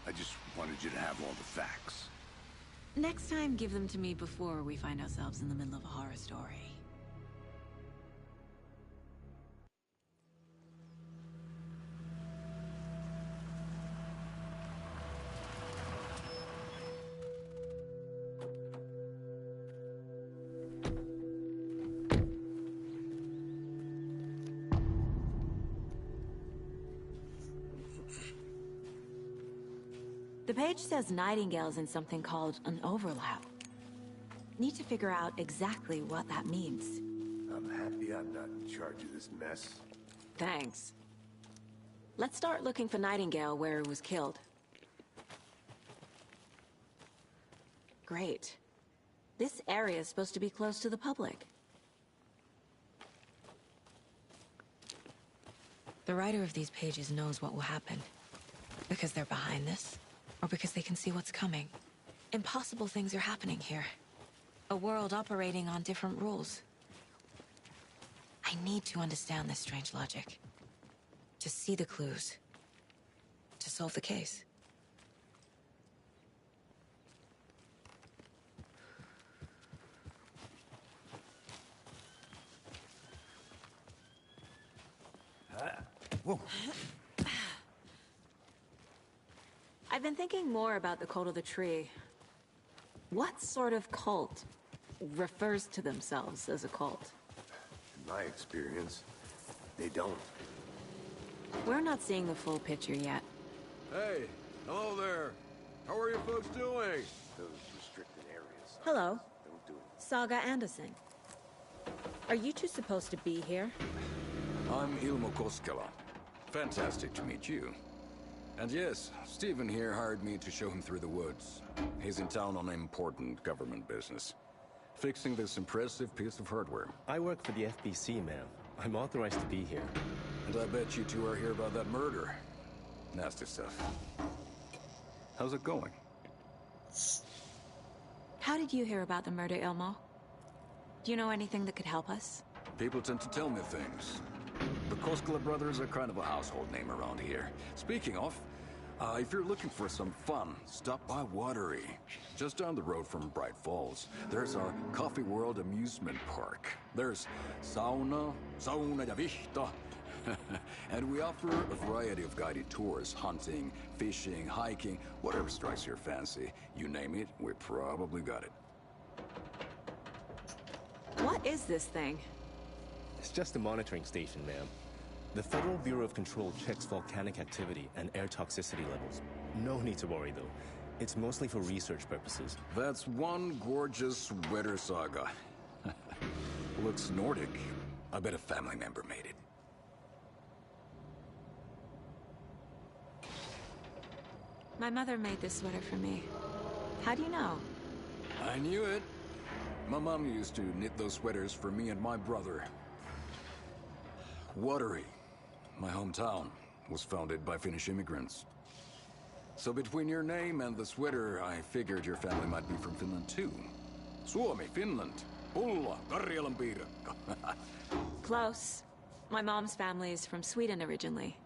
I just wanted you to have all the facts. Next time, give them to me before we find ourselves in the middle of a horror story. The page says Nightingale's in something called an overlap. Need to figure out exactly what that means. I'm happy I'm not in charge of this mess. Thanks. Let's start looking for Nightingale where he was killed. Great. This area is supposed to be close to the public. The writer of these pages knows what will happen. Because they're behind this, or because they can see what's coming. Impossible things are happening here. A world operating on different rules. I need to understand this strange logic. To see the clues. To solve the case. Whoa. I've been thinking more about the cult of the tree. What sort of cult refers to themselves as a cult? In my experience, they don't. We're not seeing the full picture yet. Hey, hello there. How are you folks doing? Those restricted areas. Hello. Don't do it. Saga Anderson. Are you two supposed to be here? I'm Ilmo Koskela. Fantastic to meet you. And yes, Stephen here hired me to show him through the woods. He's in town on important government business. Fixing this impressive piece of hardware. I work for the FBC, ma'am. I'm authorized to be here. And I bet you two are here about that murder. Nasty stuff. How's it going? How did you hear about the murder, Ilmo? Do you know anything that could help us? People tend to tell me things. The Koskela brothers are kind of a household name around here. Speaking of, if you're looking for some fun, stop by Watery. Just down the road from Bright Falls, there's our Coffee World amusement park. There's sauna ja vihta. And we offer a variety of guided tours, hunting, fishing, hiking, whatever strikes your fancy. You name it, we probably got it. What is this thing? It's just a monitoring station, ma'am. The Federal Bureau of Control checks volcanic activity and air toxicity levels. No need to worry, though. It's mostly for research purposes. That's one gorgeous weather saga. Looks Nordic. I bet a family member made it. My mother made this sweater for me. How do you know? I knew it. My mom used to knit those sweaters for me and my brother. Watery, my hometown, was founded by Finnish immigrants. So between your name and the sweater, I figured your family might be from Finland too. Suomi, Finland, Pulla, Karjalan piirakka. Close. My mom's family is from Sweden originally.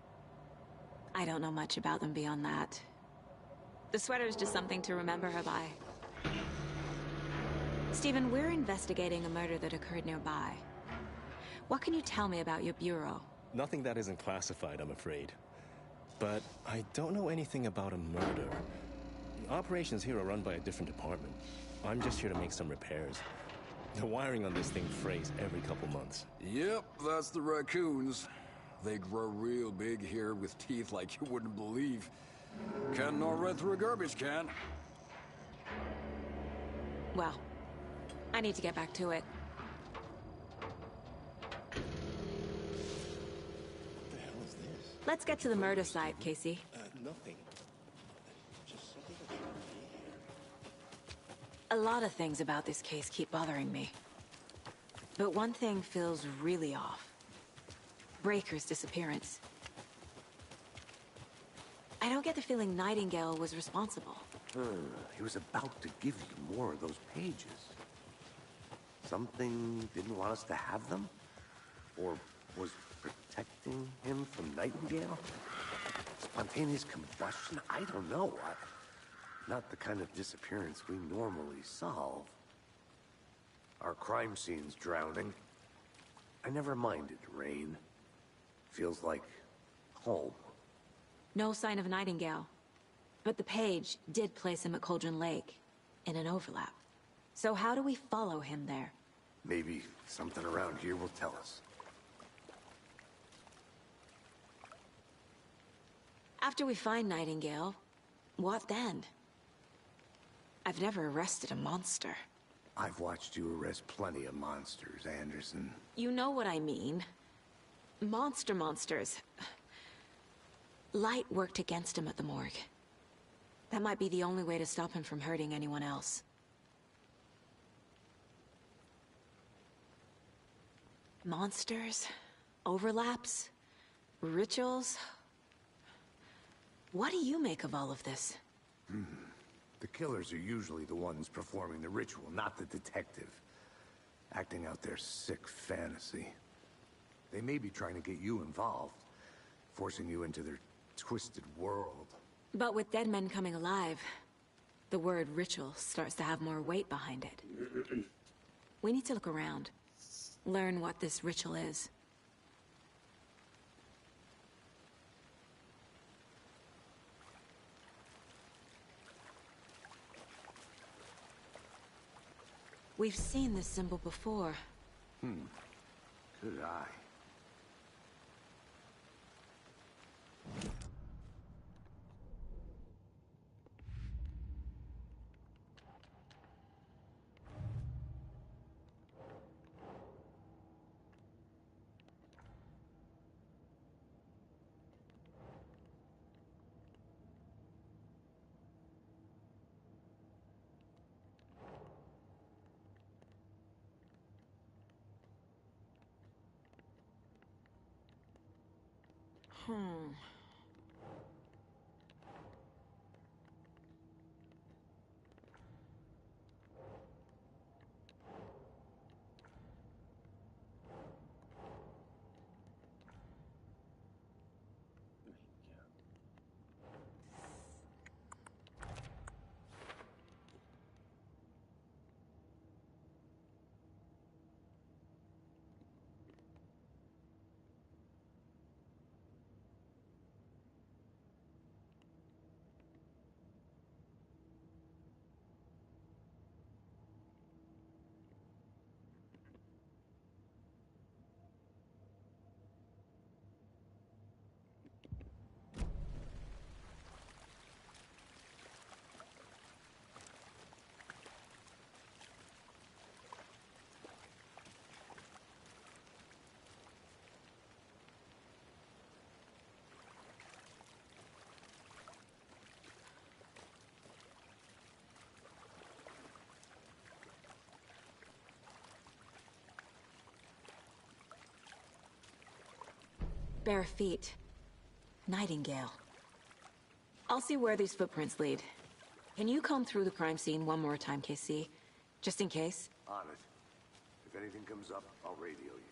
I don't know much about them beyond that. The sweater's just something to remember her by. Stephen, we're investigating a murder that occurred nearby. What can you tell me about your bureau? Nothing that isn't classified, I'm afraid. But I don't know anything about a murder. Operations here are run by a different department. I'm just here to make some repairs. The wiring on this thing frays every couple months. Yep, that's the raccoons. They grow real big here with teeth like you wouldn't believe. Can't gnaw right through a garbage can. Well, I need to get back to it. What the hell is this? Let's get to the murder site, Casey. Nothing. Just something that shouldn't be here. A lot of things about this case keep bothering me. But one thing feels really off. Breaker's disappearance. I don't get the feeling Nightingale was responsible. He was about to give you more of those pages. Something didn't want us to have them? Or was protecting him from Nightingale? Spontaneous combustion? I don't know. Not the kind of disappearance we normally solve. Our crime scene's drowning. I never minded rain. Feels like home. No sign of Nightingale. But the page did place him at Cauldron Lake, in an overlap. So how do we follow him there? Maybe something around here will tell us. After we find Nightingale, what then? I've never arrested a monster. I've watched you arrest plenty of monsters, Anderson. You know what I mean. Monsters. Light worked against him at the morgue. That might be the only way to stop him from hurting anyone else. Monsters? Overlaps? Rituals? What do you make of all of this? The killers are usually the ones performing the ritual, not the detective. Acting out their sick fantasy. They may be trying to get you involved, forcing you into their twisted world. But with dead men coming alive, the word ritual starts to have more weight behind it. We need to look around. Learn what this ritual is. We've seen this symbol before. Good eye. bare feet. Nightingale. I'll see where these footprints lead. Can you comb through the crime scene one more time, KC? Just in case? On it. If anything comes up, I'll radio you.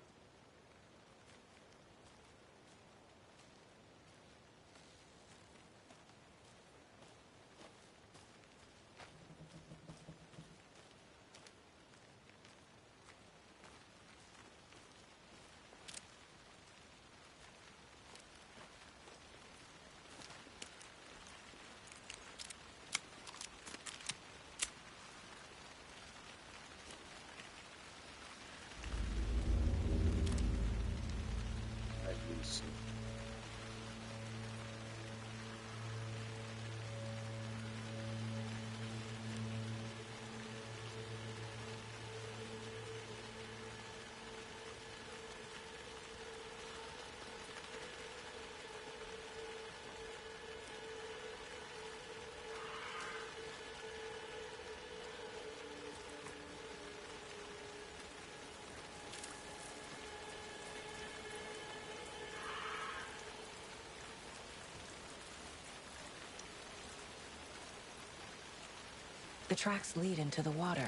The tracks lead into the water.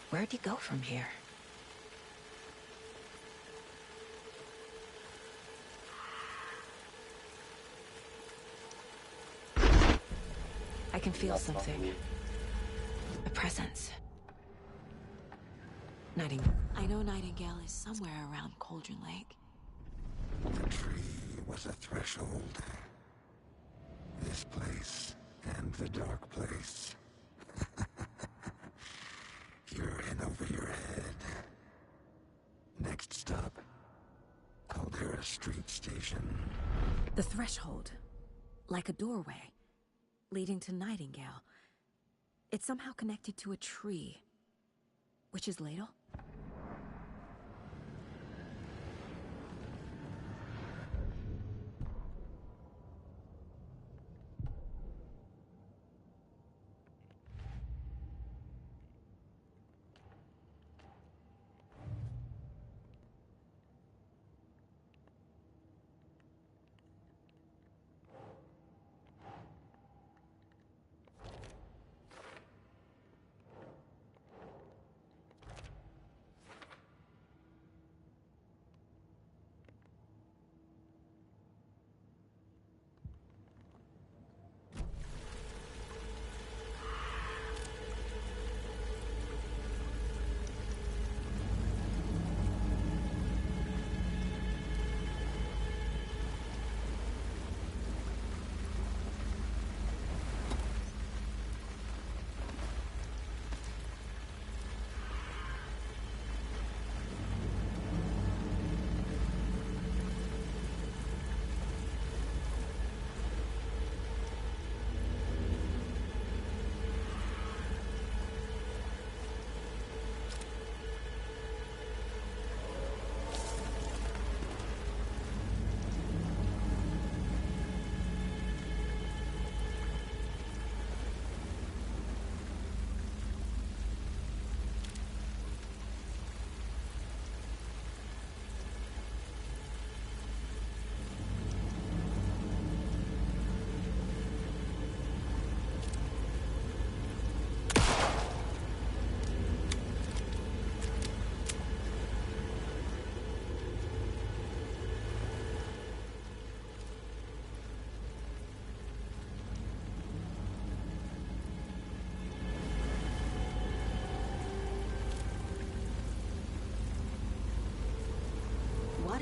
Where'd he go from here? I can feel something. A presence. Nightingale. I know Nightingale is somewhere around Cauldron Lake. The tree was a threshold. This place and the dark place. You're in over your head. Next stop, Caldera Street Station. The threshold. Like a doorway. Leading to Nightingale. It's somehow connected to a tree. Witch's ladle?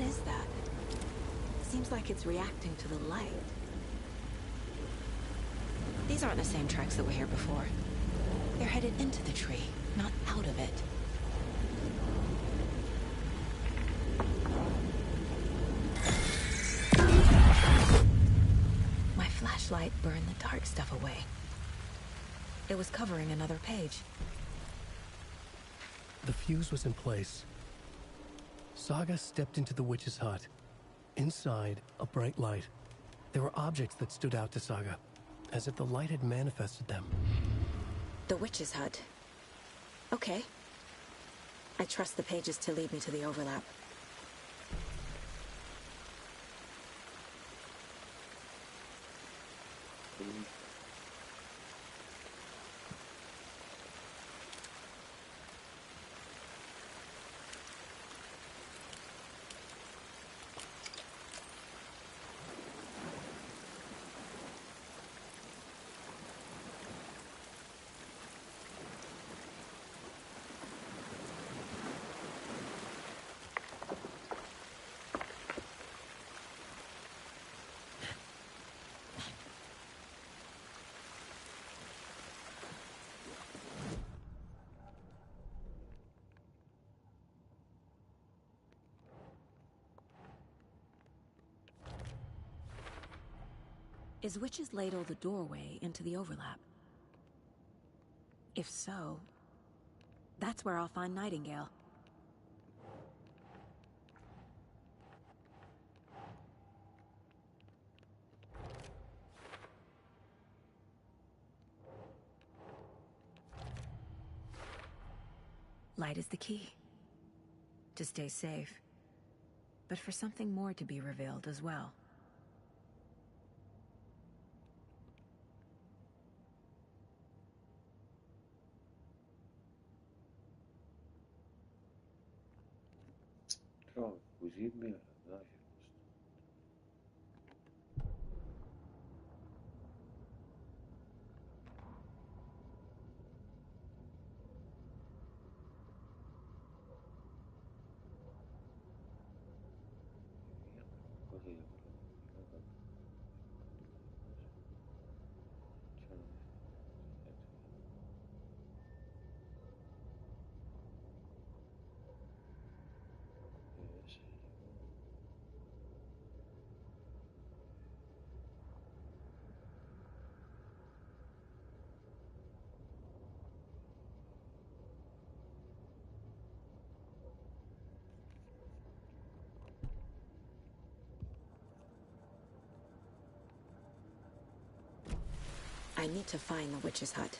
What is that? Seems like it's reacting to the light. These aren't the same tracks that were here before. They're headed into the tree, not out of it. My flashlight burned the dark stuff away. It was covering another page. The fuse was in place. Saga stepped into the witch's hut. Inside, a bright light. There were objects that stood out to Saga, as if the light had manifested them. The witch's hut. Okay. I trust the pages to lead me to the overlap. Is Witch's Ladle the doorway into the overlap? If so, that's where I'll find Nightingale. Light is the key. To stay safe. But for something more to be revealed as well. Trova così bene, dai. Così I need to find the witch's hut.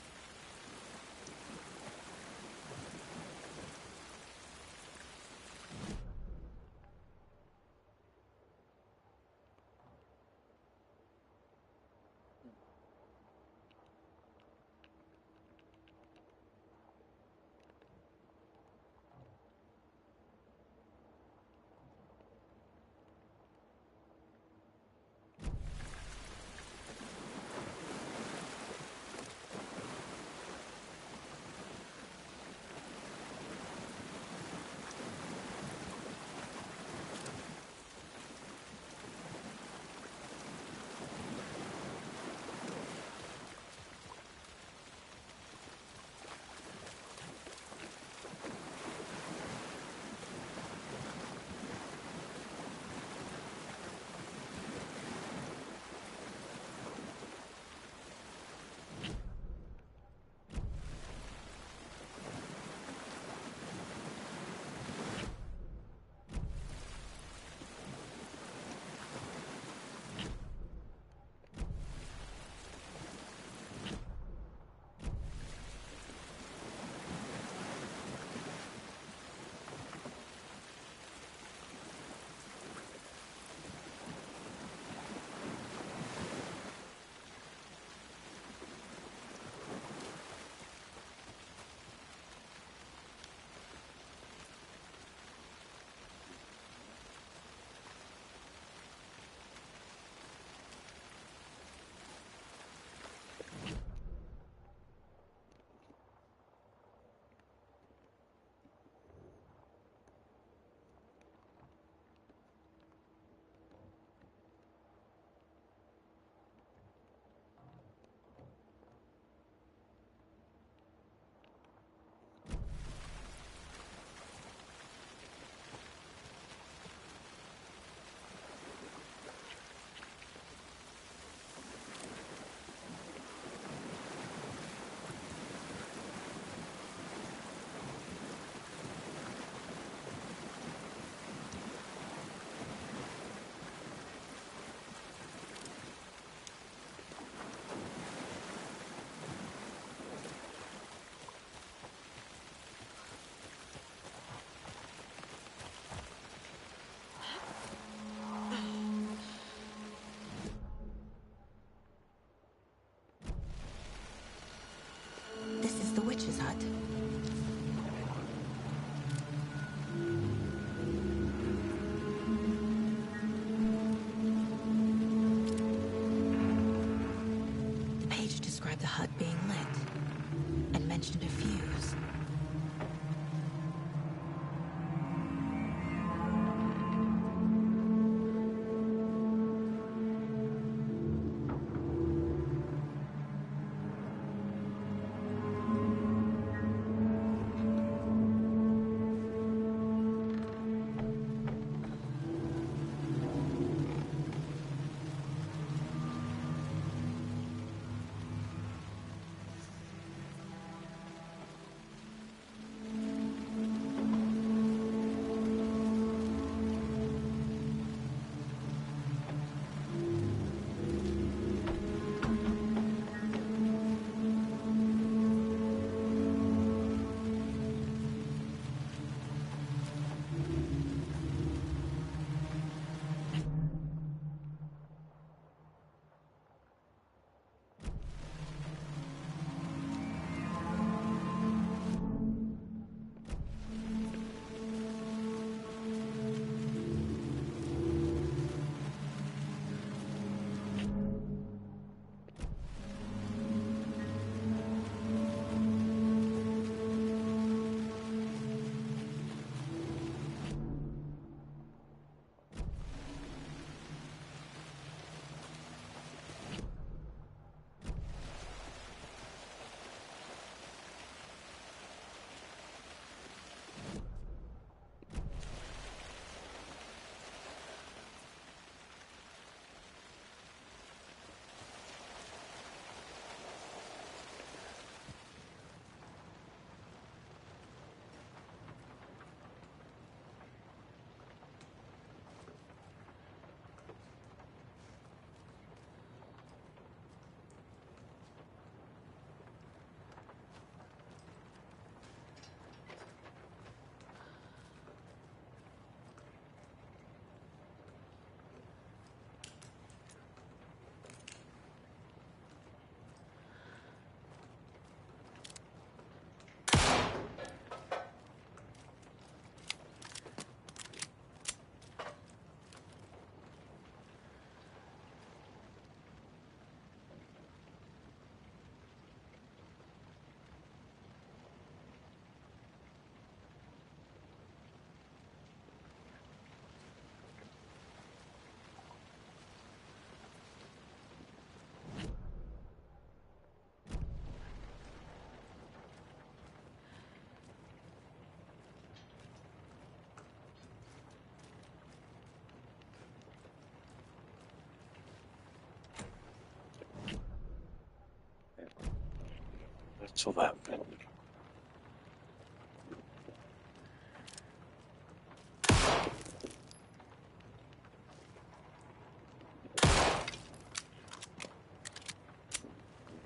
cazzo vai a prenderlo?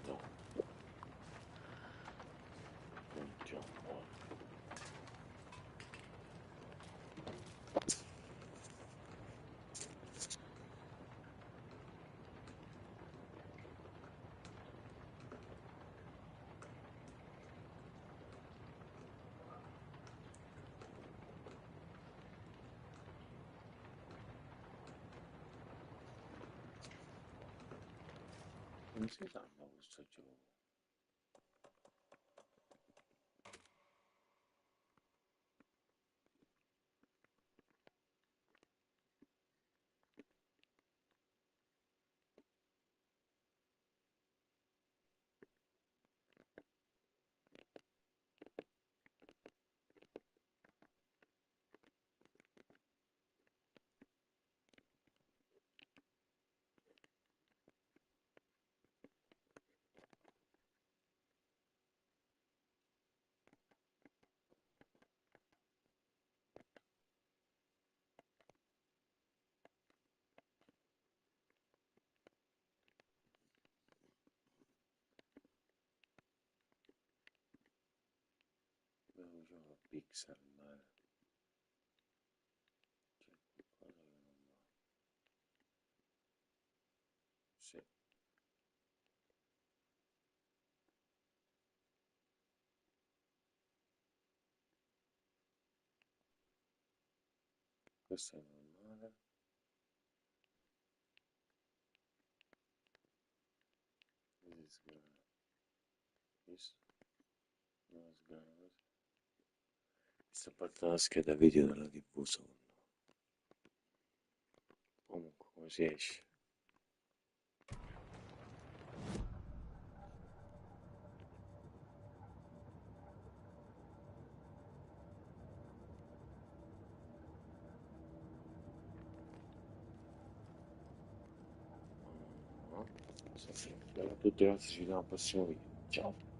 No. Andiamo. Come si chiama questo gioco? Devo giocare a Pixel, ma c'è qualcosa che non va. Sì, questo è normale. This is good. This no, is good. Sta parte la scheda video della TV secondo me. Comunque, come si esce? No. Sì, sì. Bella a tutti, ragazzi, ci vediamo al prossimo video. Ciao.